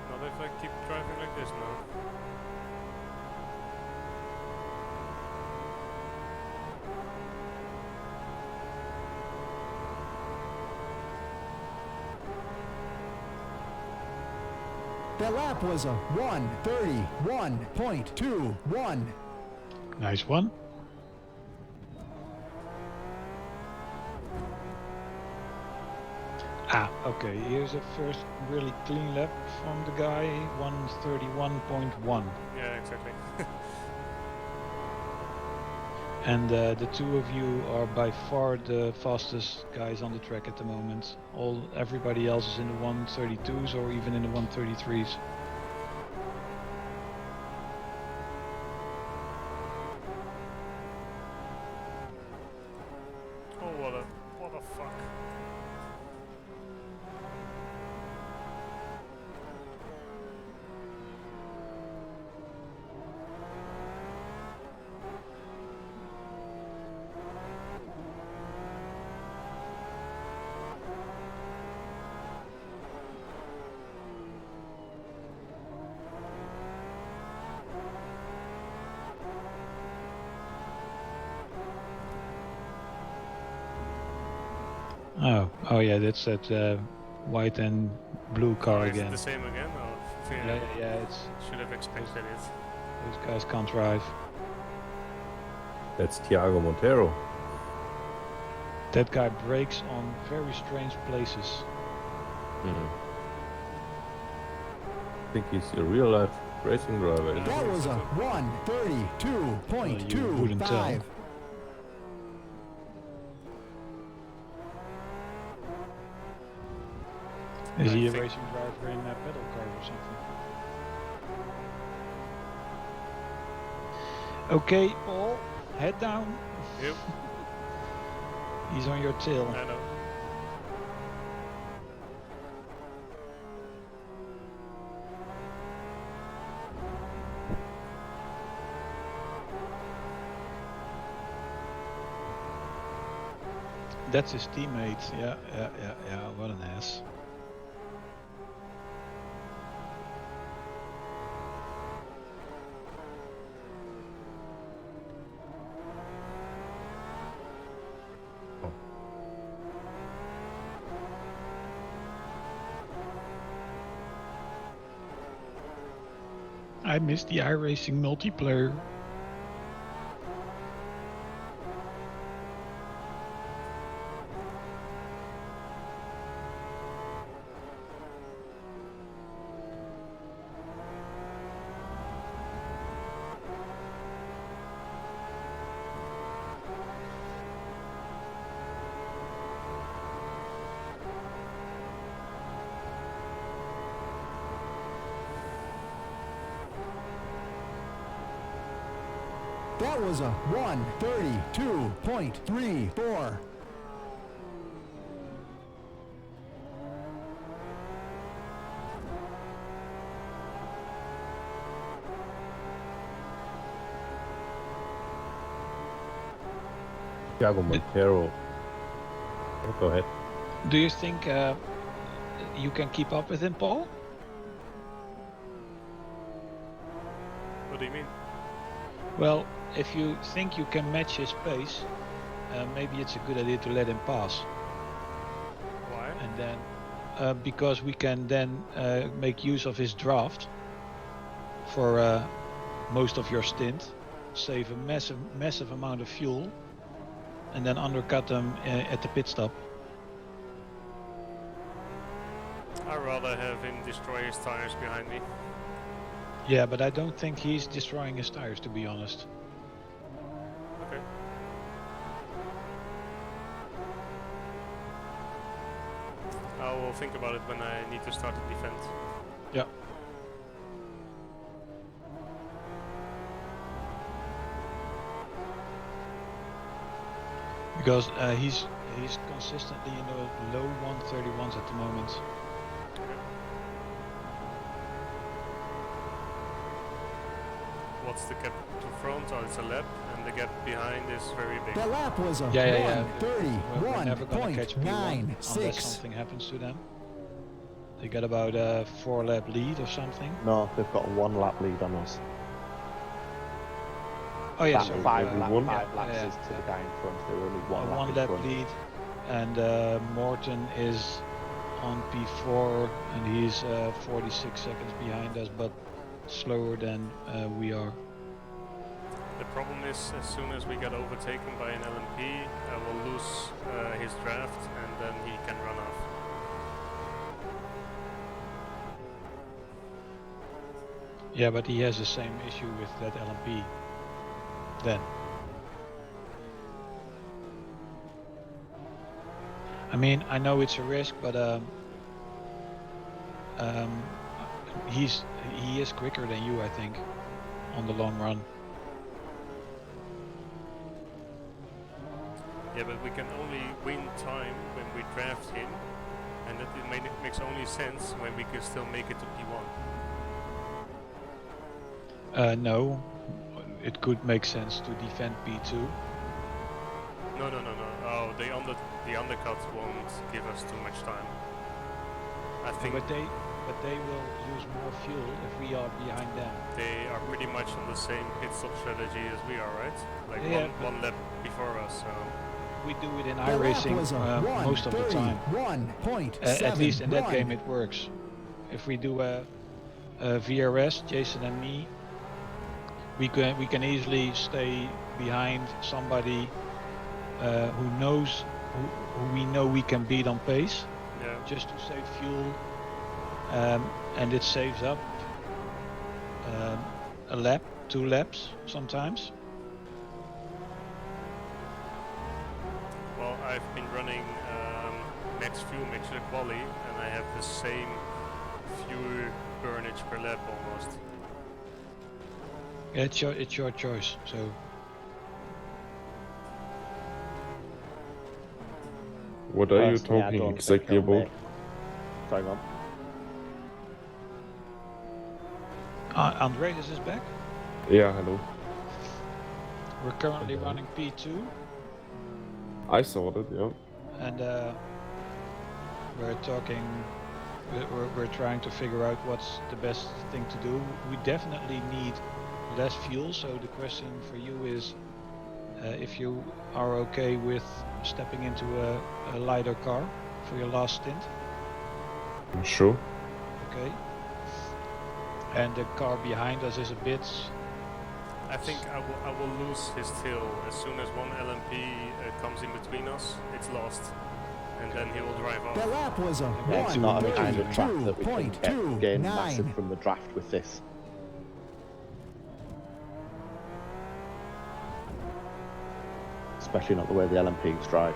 Not if I keep driving like this now. That lap was a 1:31.21. Nice one. Okay, here's a first really clean lap from the guy, 1:31.1. Yeah, exactly. And the two of you are by far the fastest guys on the track at the moment. Everybody else is in the 1:32s or even in the 1:33s. Oh, what a fuck. Oh yeah, that's that white and blue car Is it again. the same again? Or Yeah, it's should have expected it. those guys can't drive. That's Thiago Montero. That guy brakes on very strange places. I think he's a real life racing driver. isn't he? That was a Well, you wouldn't tell. 1:32.25. Is he I a think- racing driver in pedal car or something? Okay, Paul, head down. Yep, He's on your tail. I know. That's his teammate. Yeah. What an ass. I missed the iRacing multiplayer. That was a 1:32.34. Thiago Montero. Oh, go ahead. Do you think you can keep up with him, Paul? What do you mean? Well, if you think you can match his pace, maybe it's a good idea to let him pass. Why? And then, because we can then make use of his draft for most of your stint, save a massive amount of fuel, and then undercut them at the pit stop. I'd rather have him destroy his tires behind me. Yeah, but I don't think he's destroying his tires, to be honest. Okay. I will think about it when I need to start to defend. Yeah. Because he's consistently in the low 131s at the moment. What's the gap to front? Oh, it's a lap, and the gap behind is very big. That lap was a Yeah. We're never gonna catch P1 unless 1:31.96. something happens to them. They got about a 4-lap lead or something. No, they've got a 1 lap lead on us. Oh yeah, That sorry. 5 One? laps Yeah. is to the guy in front. They're only one A lap 1 in lap front. lead, and Morton is on P4 and he's 46 seconds behind us, but slower than we are. The problem is, as soon as we get overtaken by an LMP, I will lose his draft, and then he can run off. Yeah, but he has the same issue with that LMP. Then. I mean, I know it's a risk, but he is quicker than you, I think, on the long run. Yeah, but we can only win time when we draft him, and that it makes only sense when we can still make it to P1. No, it could make sense to defend P2. No. Oh, the undercut won't give us too much time. I think But they will use more fuel if we are behind them. they are pretty much on the same pit stop strategy as we are, right? Like Yeah, one lap before us. So We do it in That lap iRacing was a most of the time. 1:31.71. At least in that game it works. If we do a VRS, Jason and me, we can easily stay behind somebody who knows who we know we can beat on pace, yeah, just to save fuel, and it saves up a lap, 2 laps sometimes. well, I've been running max fuel mixer quali, and I have the same fuel burnage per lap almost. Yeah, it's your choice. So What are you Personally, I talking don't think exactly he'll about? make- Sorry, on. Andreas is back. Yeah, hello. We're currently running P2, I saw that, yeah. and we're talking. We're trying to figure out what's the best thing to do. We definitely need less fuel. So the question for you is, if you are okay with stepping into a lighter car for your last stint. Sure. Okay. And the car behind us is a bit. I think I will lose his tail as soon as one LMP comes in between us. It's lost, and then he will drive off. That lap was a Yeah, it's not a kind of track that we can gain 1:32.29. massive from the draft with this. Especially not the way the LMPs drive.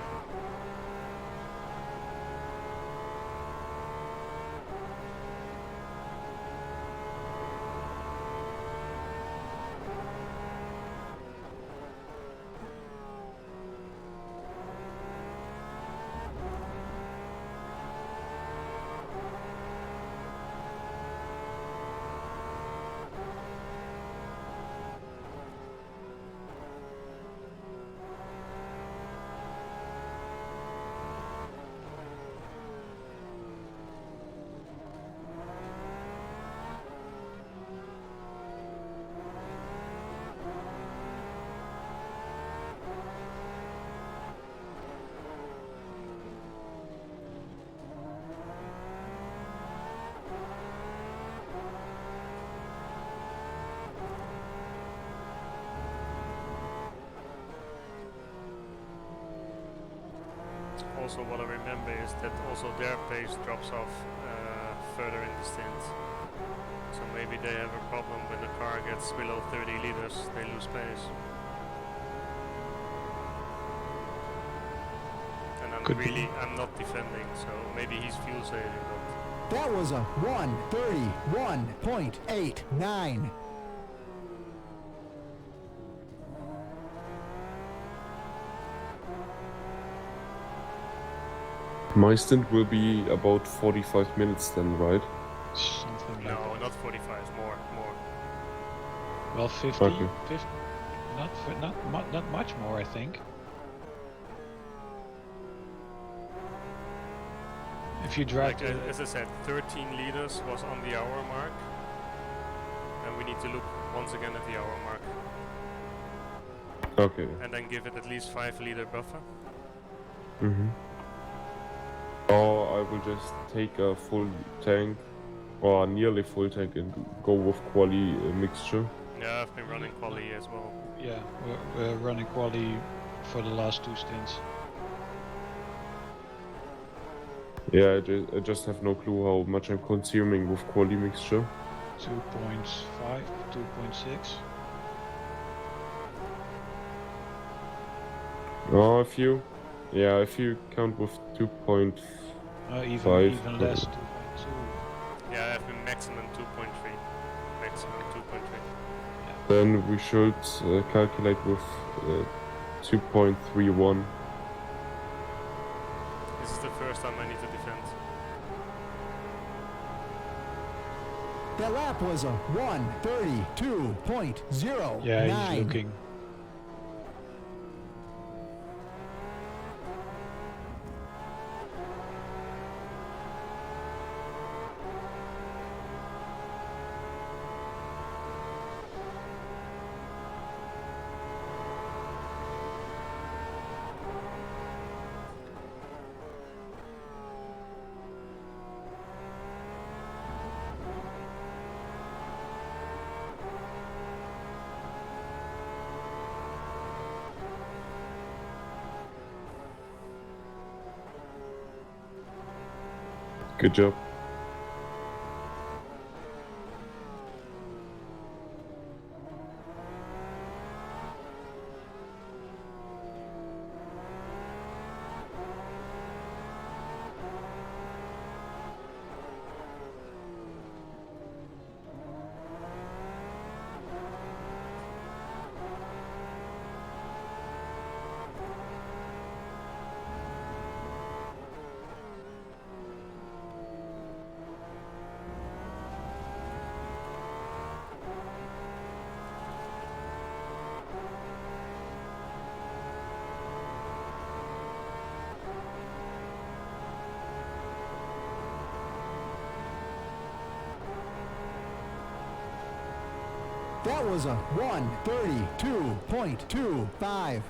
Also, what I remember is that also their pace drops off further in the stint. So maybe they have a problem when the car gets below 30 liters, they lose pace. And I'm Could be. really, I'm not defending, so maybe he's fuel saving, but That was a 1:31.89. My stint will be about 45 minutes then, right? Something like no, that. not 45, more. Well, 50, Okay. 50 not much more, I think. If you drag Like as I said, 13 liters was on the hour mark, and we need to look once again at the hour mark, Okay. and then give it at least 5-liter buffer. Mm-hmm. Or I will just take a full tank, or nearly full tank, and go with quali mixture. Yeah, I've been running quali as well. yeah, we're running quali for the last 2 stints. Yeah, I just have no clue how much I'm consuming with quali mixture. 2.5, 2.6. Oh, if you count with 2.5, Even less, 2.2. Yeah, I've been maximum 2.3. Maximum 2.3. then we should calculate with 2.31. This is the first time I need to defend. That lap was a 1:32.09. Yeah, he's looking. Good job. That was a 1:32.25.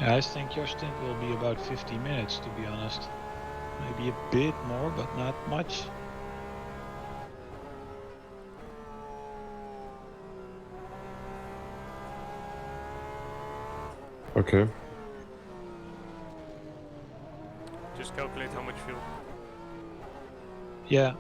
Yeah, I think your stint will be about 50 minutes, to be honest. Maybe a bit more, but not much. Okay. Just calculate how much fuel. Yeah.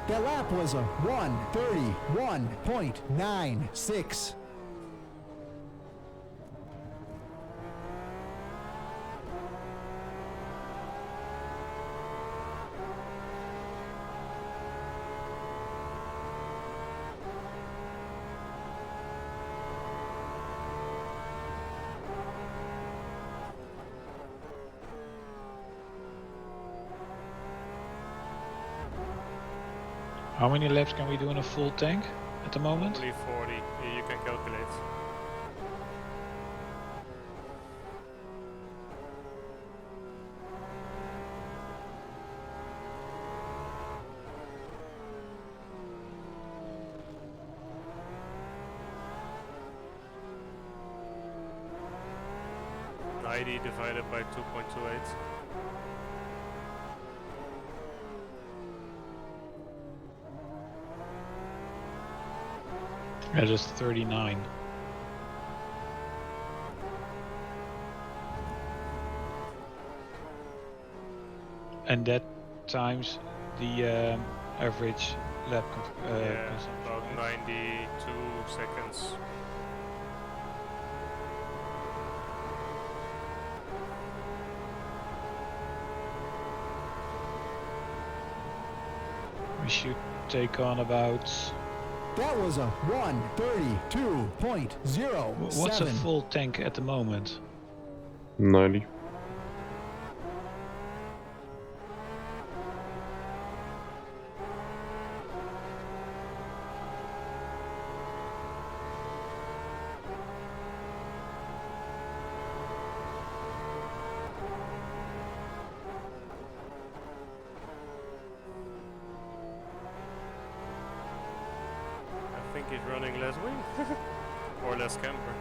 That lap was a 1:31.96. How many laps can we do in a full tank at the moment? Only 40. You can calculate. ID divided by 2.28. Yeah, just 39. And that times the average lap Yeah, consumption. about right? 92 seconds. We should take on about. That was a 1:32.07. What's a full tank at the moment? 90. I think he's running less wing or less camper.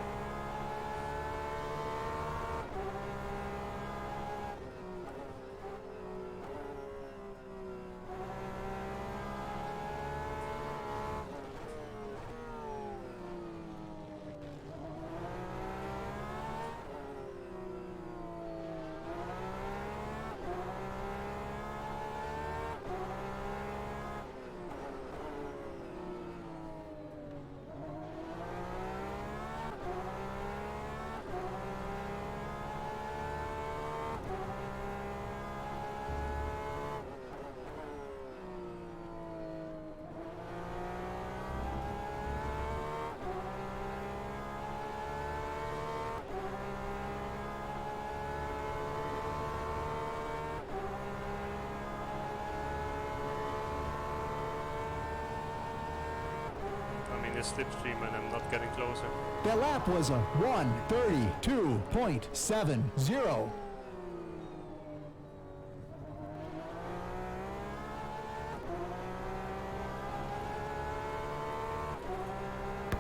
I'm in the slipstream and I'm not getting closer. The lap was a 1:32.70.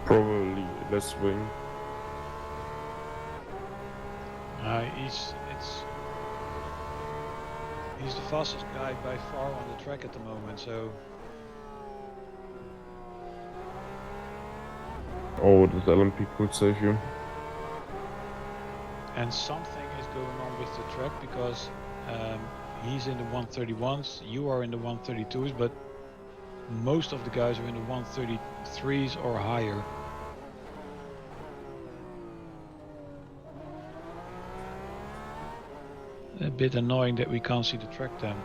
Probably less wing. He's the fastest guy by far on the track at the moment, so Oh, this LMP could save you. and something is going on with the track because he's in the 131s, you are in the 132s, but most of the guys are in the 133s or higher. A bit annoying that we can't see the track temp.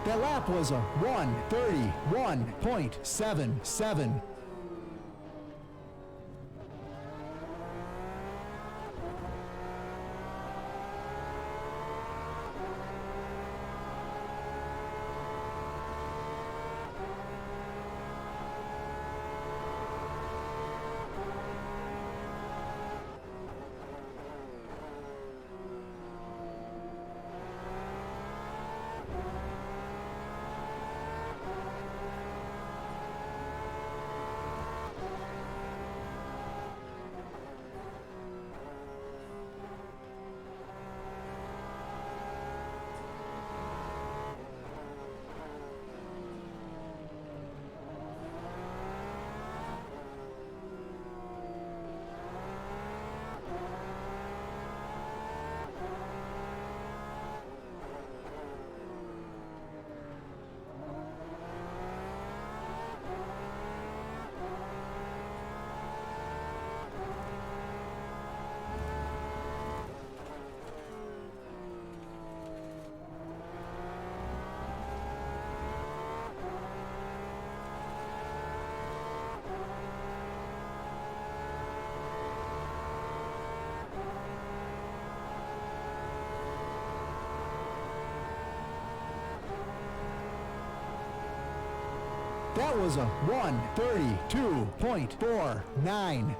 The lap was a 1:31.77. That was a 1:32.49.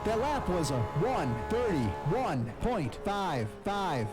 That lap was a 1:31.55.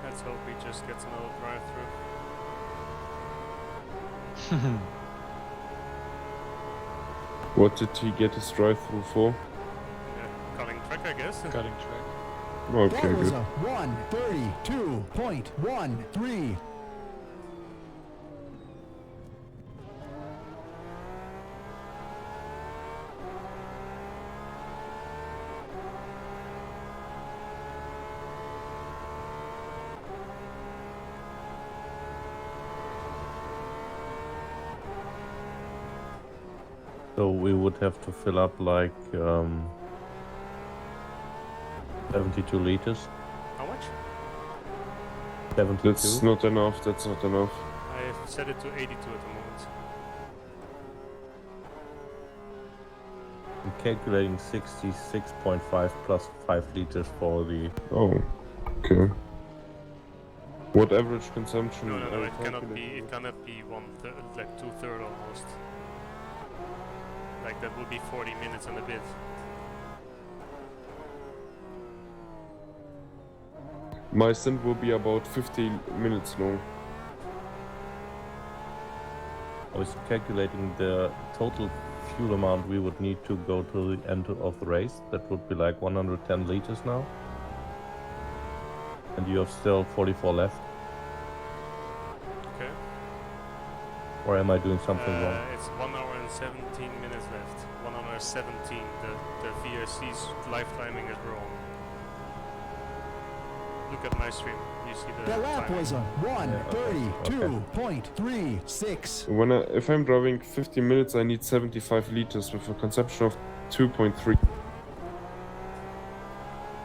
Let's hope he just gets another drive-through. What did he get his drive-through for? Yeah, cutting track, I guess. Cutting track. Okay, That was good. a 1:32.13. So we would have to fill up like 72 liters. How much? 72. That's not enough, that's not enough. I've set it to 82 at the moment. I'm calculating 66.5 plus 5 liters for the. Oh, okay. What average consumption? No, are it you cannot be. calculating? It cannot be 1/3, like 2/3 almost. Like that would be 40 minutes and a bit. My stint will be about 50 minutes long. I was calculating the total fuel amount we would need to go to the end of the race. That would be like 110 liters now. And you have still 44 left. Okay. Or am I doing something wrong? It's 1 hour and 17 minutes left. 1 hour 17. The VRC's live timing is wrong. Look at my stream. You see the That lap timing. was a 1:32.36. If I'm driving 50 minutes, I need 75 liters with a consumption of 2.3.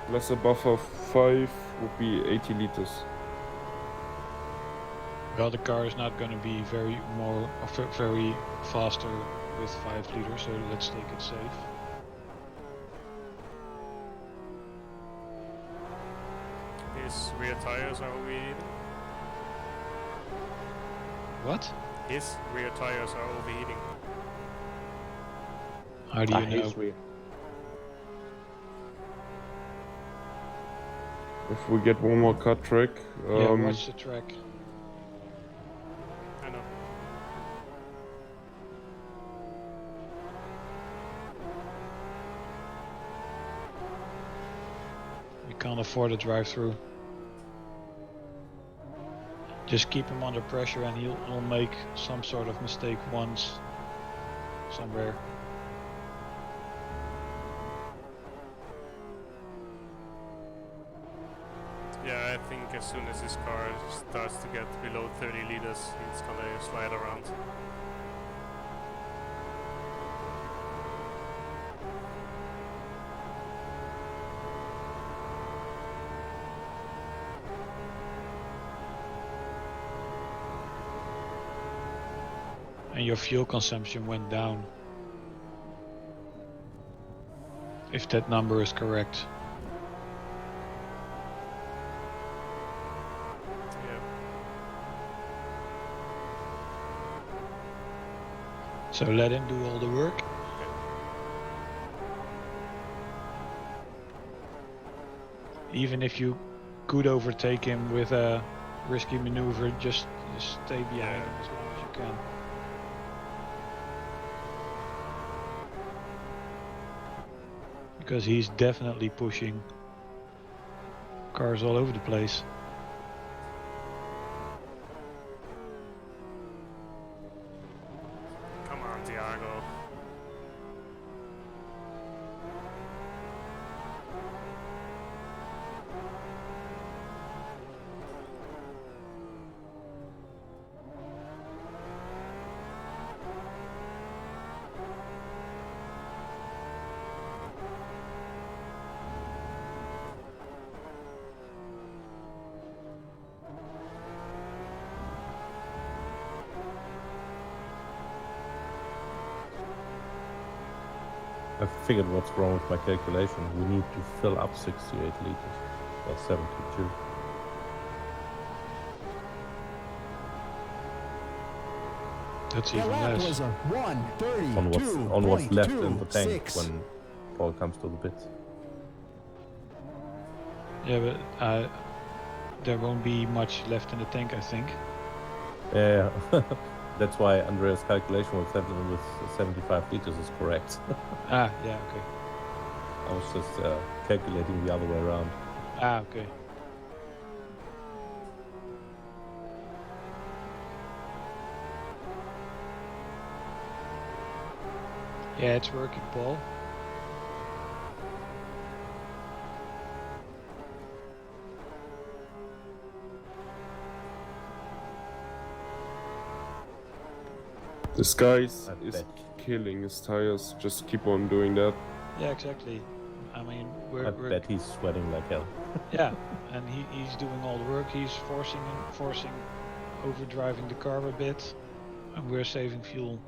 Plus a buffer of 5 would be 80 liters. Well, the car is not going to be very faster with 5 liters, so let's take it safe. his rear tires are overheating. What? His rear tires are overheating. How do you know? his rear. If we get one more cut track, Yeah, watch the track. I know. We can't afford a drive-through. Just keep him under pressure and he'll make some sort of mistake once somewhere. Yeah, I think as soon as his car starts to get below 30 liters, he's gonna slide around. And your fuel consumption went down. If that number is correct. Yeah. So let him do all the work. Even if you could overtake him with a risky maneuver, just stay behind him as long as you can. Because he's definitely pushing cars all over the place. Come on, Tiago. I figured what's wrong with my calculation. We need to fill up 68 liters or 72. That's The even lap less. was a On what's left in the tank 1:32.26. when Paul comes to the pits. Yeah, but there won't be much left in the tank, I think. Yeah, that's why Andreas' calculation with 75 liters is correct. Ah, yeah, okay. I was just calculating the other way around. Ah, okay. Yeah, it's working, Paul. this guy is I bet. killing his tires. Just keep on doing that. Yeah, exactly. I mean, I we're bet he's sweating like hell. yeah, and he's doing all the work. He's forcing overdriving the car a bit, and we're saving fuel.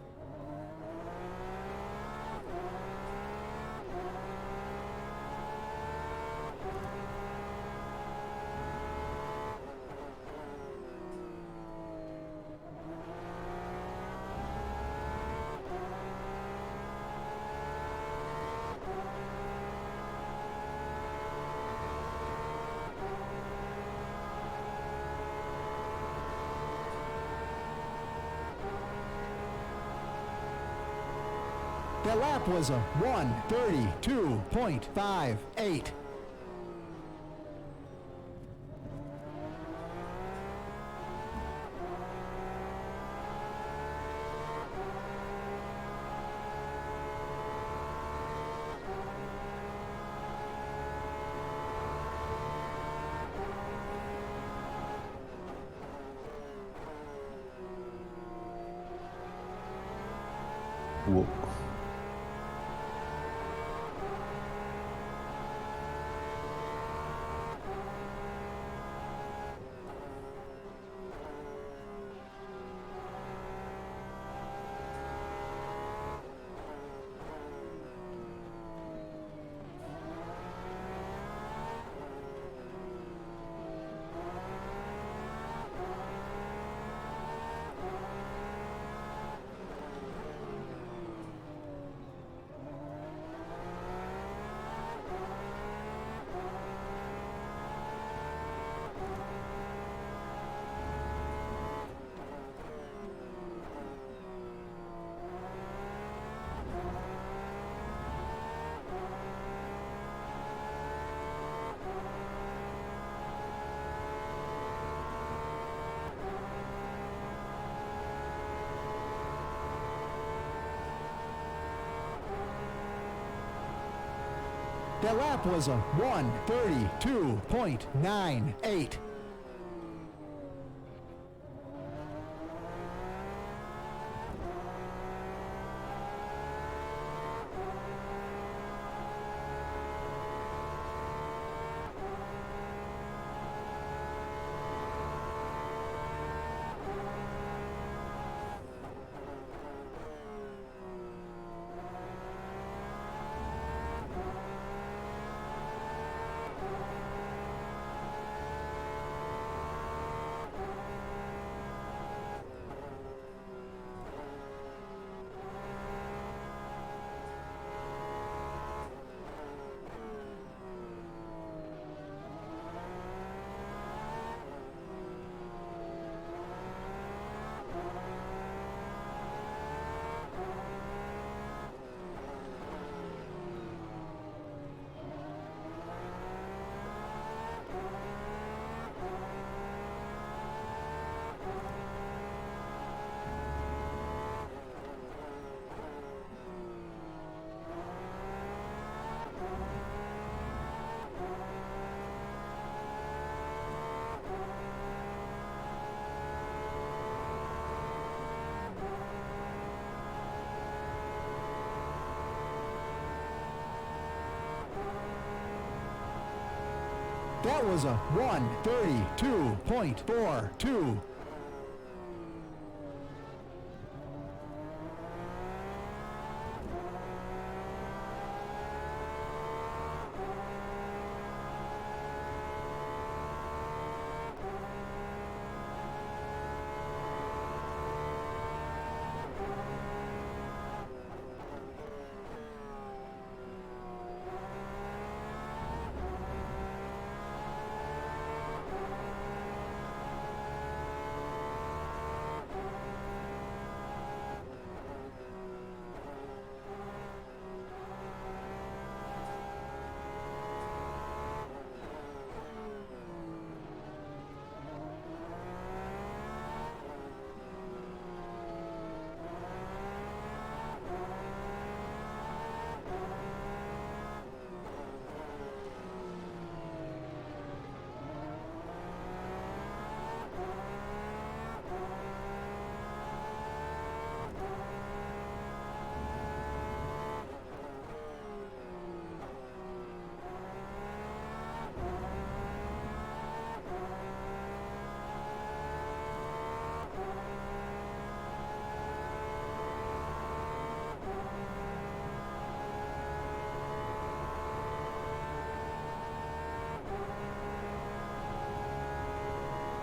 The lap was a 1:32.58. Whoa. That lap was a 1:32.98. That was a 1:32.42.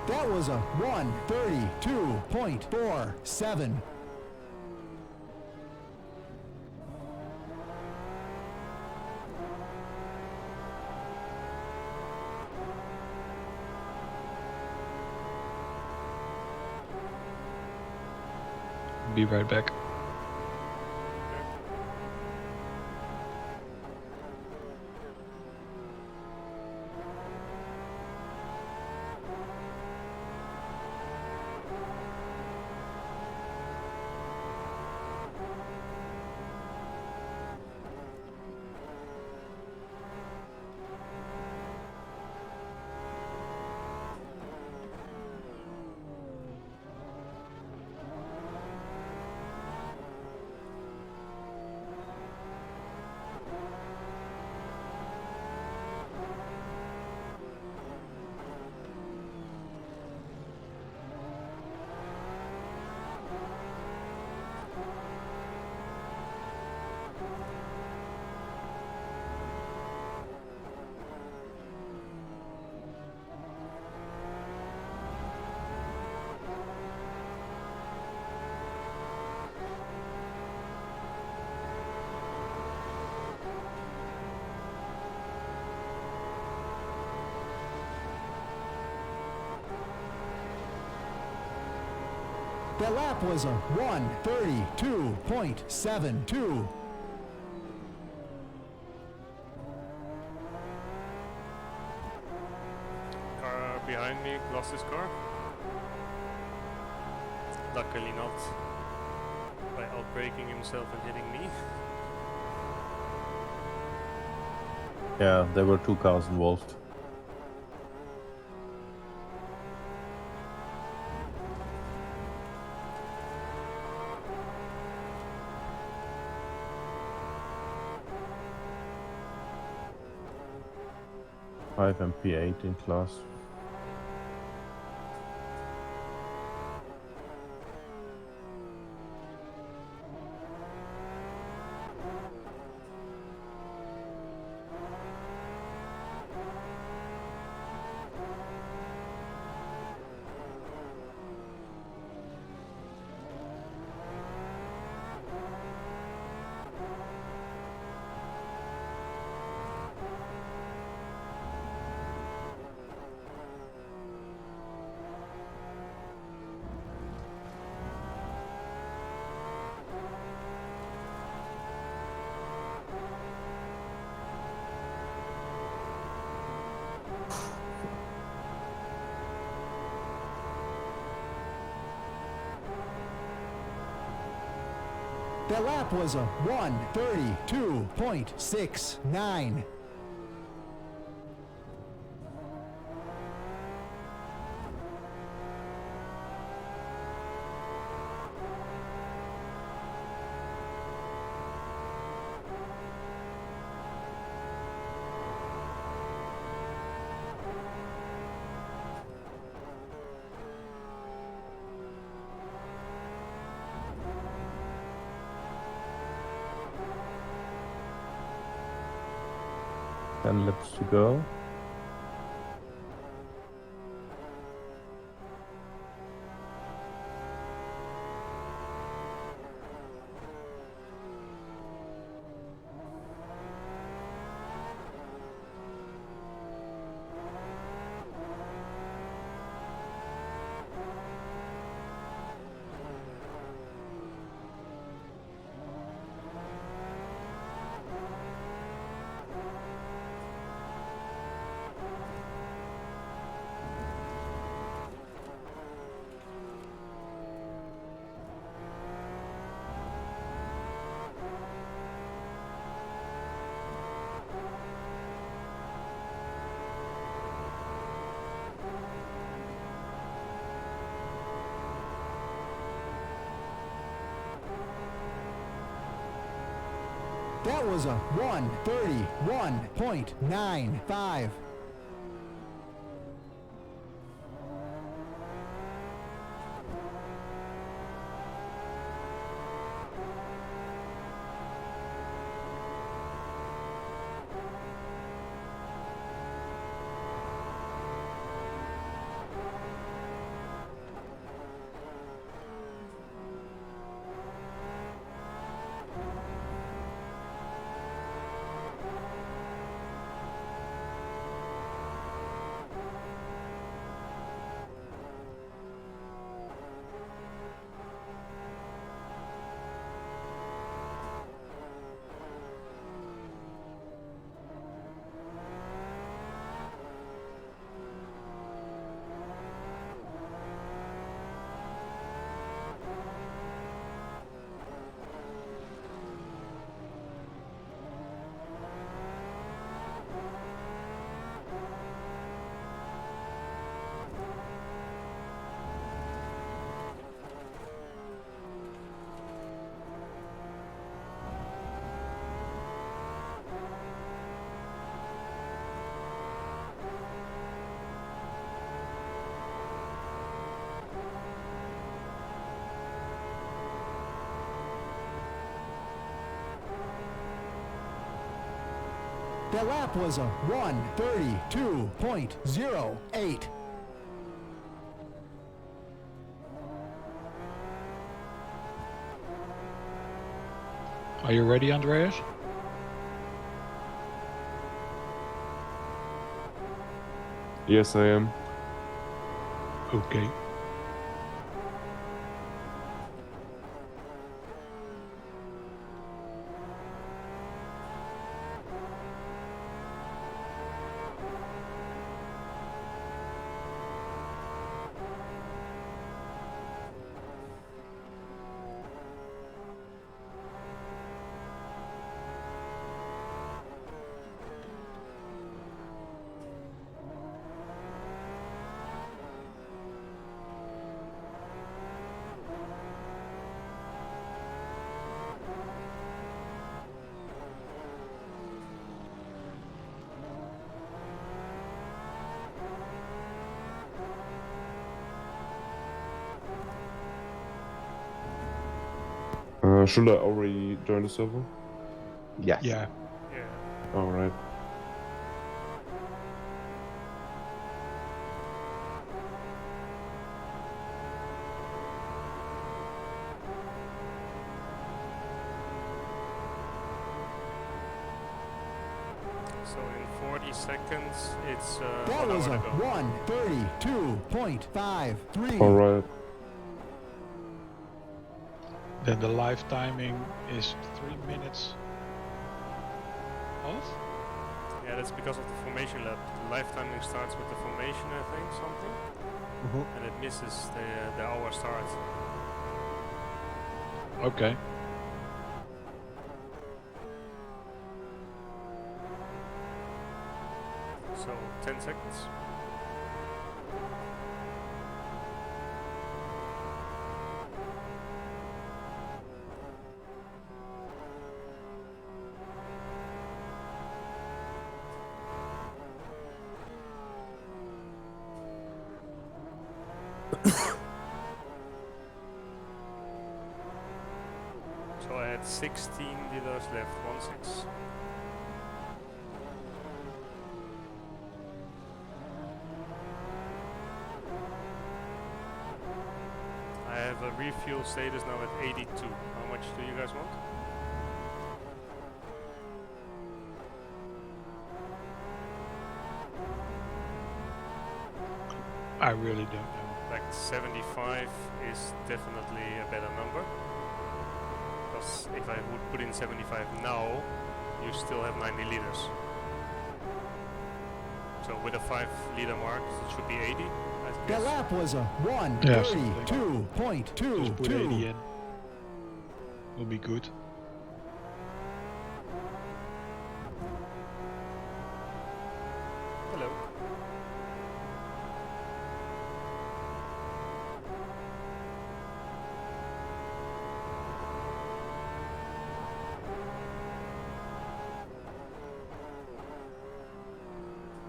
That was a 1:32.47. Be right back. That lap was a 1:32.72. Car behind me lost his car. Luckily not by outbraking himself and hitting me. Yeah, there were 2 cars involved. Five MP8 in class. That lap was a 1:32.69. Ten laps to go. That was a 1:31.95. That lap was a 1:32.08. Are you ready, Andreas? Yes, I am. Okay. Should I already join the server? Yes. Yeah. Yeah. Alright. So in 40 seconds, it's That 1 was hour a to go. 1:32.53. Alright. Then the live timing is 3 minutes off? Yeah, that's because of the formation lap. The live timing starts with the formation, I think, something, and it misses the hour start. Okay. So 10 seconds. So I had 16 dealers left, 1-6. I have a refuel status now at 82. How much do you guys want? I really don't know. Like 75 is definitely a better number. Because if I would put in 75 now, you still have 90 liters. So with a 5 liter mark, it should be 80. I That guess. lap was a Yeah, something. 1:32.22. Just put 80 in. Will be good. Hello.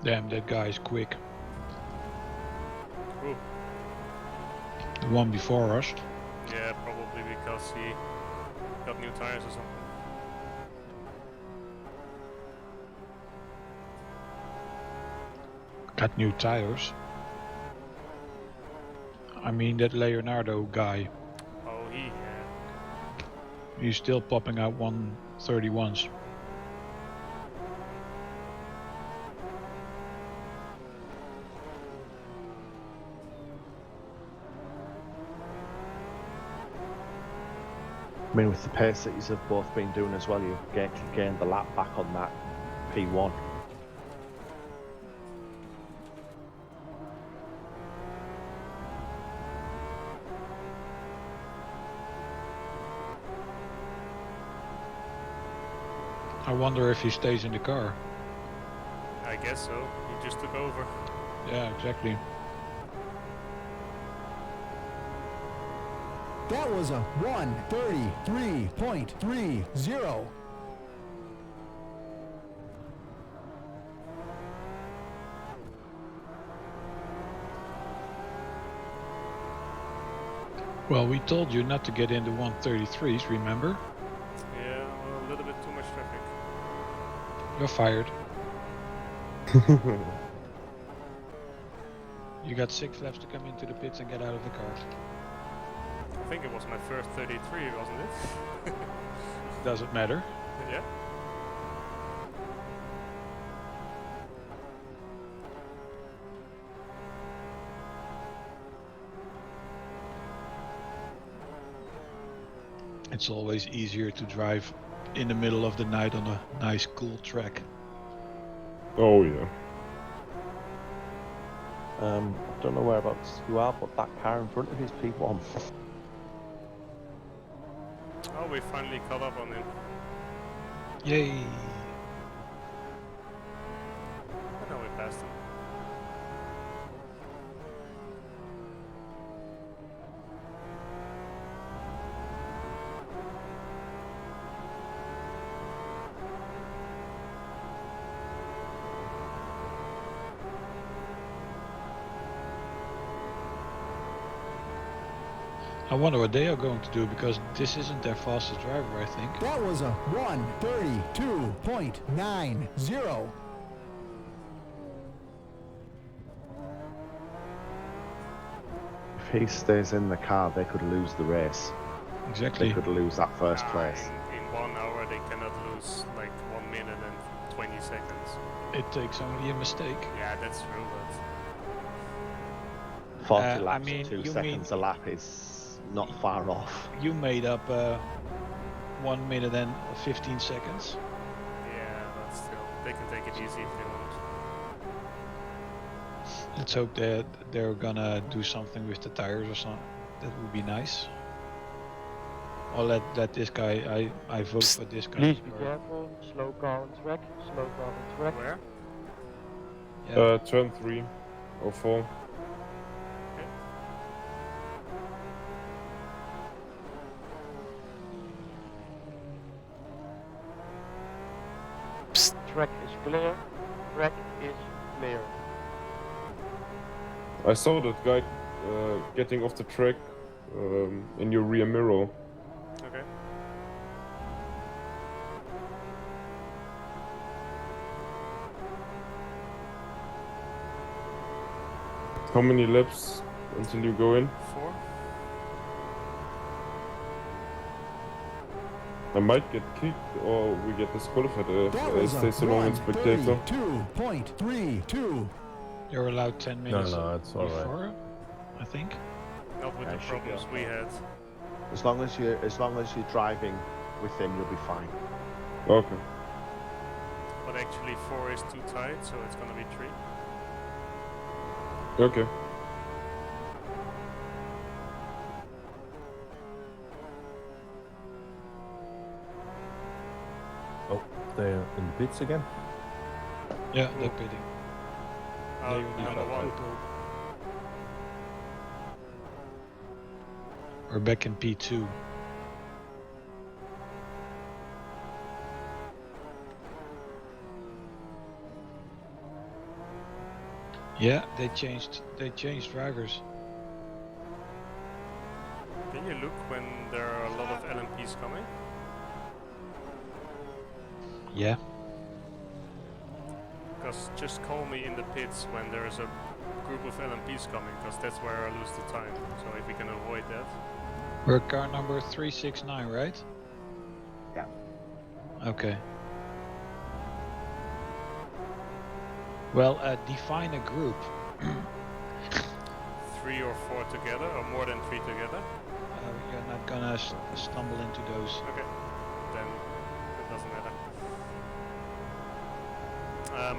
Damn, that guy is quick. Ooh. The one before us. Yeah, probably because he got new tires or something. Got new tires. I mean that Leonardo guy. Oh, yeah. He's still popping out 131s. I mean, with the pace that you've both been doing as well, you've gained the lap back on that P1. I wonder if he stays in the car. I guess so. He just took over. Yeah, exactly. That was a 1:33.30. Well, Well, we told you not to get into 133s, remember? yeah, well, a little bit too much traffic. You're fired. You got 6 laps to come into the pits and get out of the car. I think it was my first 33, wasn't it? Doesn't matter. Yeah. It's always easier to drive in the middle of the night on a nice cool track. Oh yeah. I don't know whereabouts you are, but that car in front of you is P1. Oh, we finally caught up on him. Yay! I know we passed him. I wonder what they are going to do because this isn't their fastest driver, I think. That was a 1:32.90. If he stays in the car, they could lose the race. Exactly. They could lose that first place. In 1 hour, they cannot lose like 1 minute and 20 seconds. It takes only a mistake. Yeah, that's true, but 40 I laps, mean, 2 you seconds a lap is not far off. You made up 1 minute and 15 seconds. yeah, but still, they can take it easy if they want. Let's hope that they're gonna do something with the tires or something. That would be nice. Or let this guy, I vote for this guy. Please be careful. Slow car on track. Slow car on track. Where? Yeah. Turn 3 or 4. Track is clear. Track is clear. I saw that guy getting off the track in your rear mirror. Okay. How many laps until you go in? 4? I might get kicked or we get disqualified if That I was a stay so long in spectator. 1:32.32. You're allowed 10 minutes No, it's all right. before, I think. Not with the Yeah, should be problems we had. As long as you're driving with him, you'll be fine. Okay. But actually 4 is too tight, so it's gonna be 3. Okay. Oh, they're in the pits again? Yeah, they're pitting. Oh, They're number 1. We're back in P2. Yeah, they changed drivers. Can you look when there are a lot of LMPs coming? Yeah. Because just call me in the pits when there is a group of LMPs coming, because that's where I lose the time. So if we can avoid that. We're car number 369, right? Yeah. Okay. Well, define a group. 3 or 4 together, or more than 3 together. You're not gonna stumble into those. Okay, then it doesn't matter.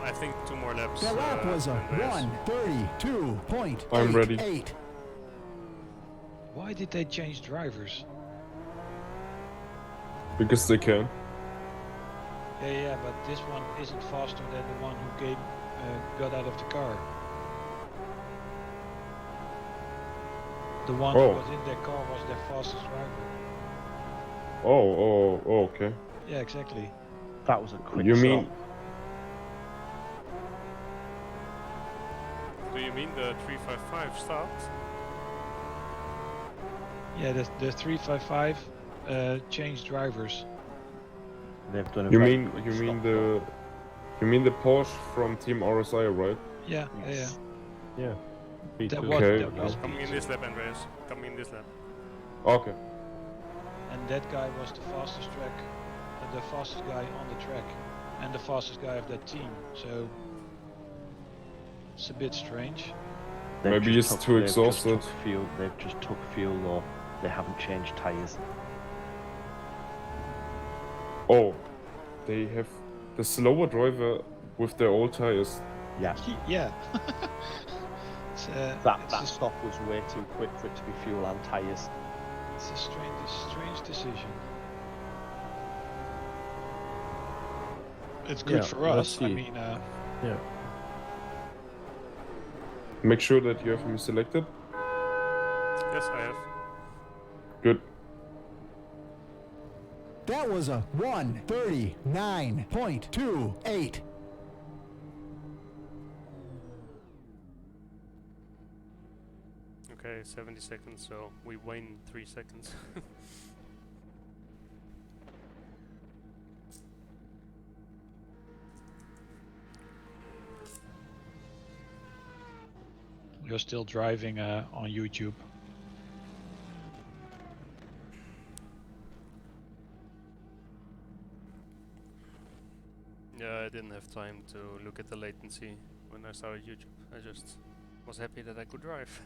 I think 2 more laps. The lap was a Andreas. 1:32.88. I'm ready. Why did they change drivers? Because they can. Yeah, but this one isn't faster than the one who got out of the car. The one who was in their car was their fastest driver. Oh, okay. Yeah, exactly. That was a quick You stop. mean- Do you mean the 355 stopped? Yeah, the 355 changed drivers. They've done a You very mean quick you stop, mean though. the Porsche from Team RSI, right? Yeah, Yes. Yeah. That P2. was, Okay. that was Coming in P2. this lap, Andreas. Coming in this lap. Okay. And that guy was the fastest the fastest guy on the track, and the fastest guy of that team. So it's a bit strange. They've Maybe just he's too they've just exhausted. took fuel. They've just took fuel, or they haven't changed tires. Oh, they have the slower driver with their old tires. Yeah. Yeah. It's, That it's that a- stop was way too quick for it to be fuel and tires. It's a strange decision. It's good Yeah, for let's us. I see. mean, Yeah. Make sure that you have him selected. Yes, I have. Good. That was a 1:39.28. Okay. Okay, 70 seconds, so we win 3 seconds. You're still driving on YouTube. Yeah, I didn't have time to look at the latency when I started YouTube. I just was happy that I could drive.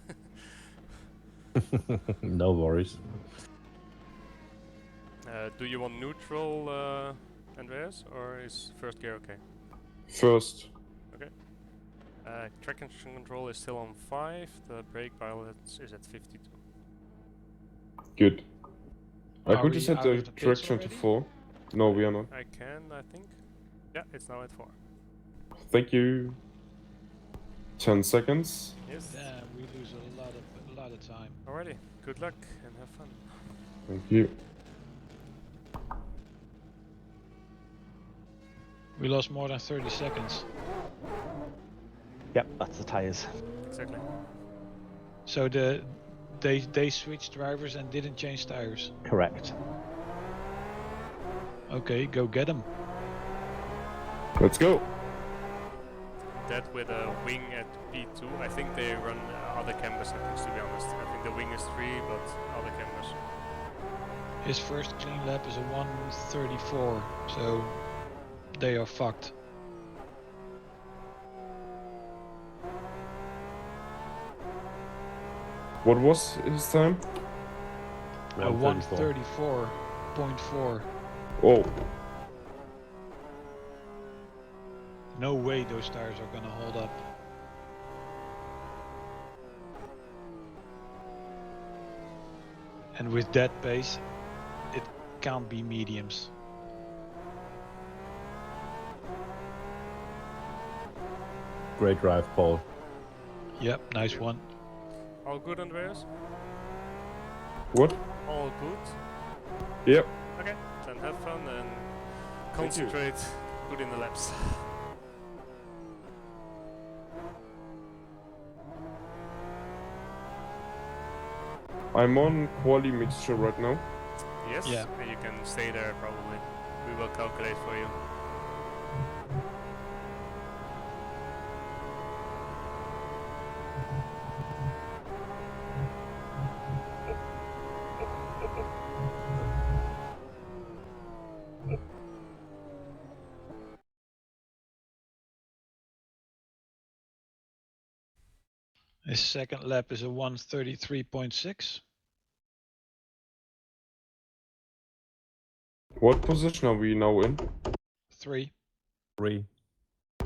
No worries. Do you want neutral, Andreas, or is first gear okay? First. Okay. Traction control is still on 5, the brake balance is at 52. Good. Are Could you we set out the of the pits traction to already? 4? No, we are not. I can, I think. Yeah, it's now at 4. Thank you. 10 seconds. Yes. Damn, we lose a lot of time. Alrighty. Good luck and have fun. Thank you. We lost more than 30 seconds. Yep, that's the tyres. Exactly. So they switched drivers and didn't change tires. Correct. Okay, go get them. Let's go. That with a wing at P2, I think they run other camber settings, to be honest. I think the wing is 3, but other cambers. His first clean lap is a 1:34, so they are fucked. What was his time? A 1:34.4. Oh, No way those tires are gonna hold up. And with that pace, it can't be mediums. Great drive, Paul. Yep, nice one. All good, Andreas? what? All good? Yep. Okay, then have fun and Thank you. concentrate. Put in the laps. I'm on quali mixture right now. Yes, Yeah. and you can stay there probably. We will calculate for you. His second lap is a 1:33.6. What position are we now in? 3. 3.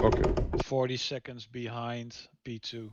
Okay. 40 seconds behind P2.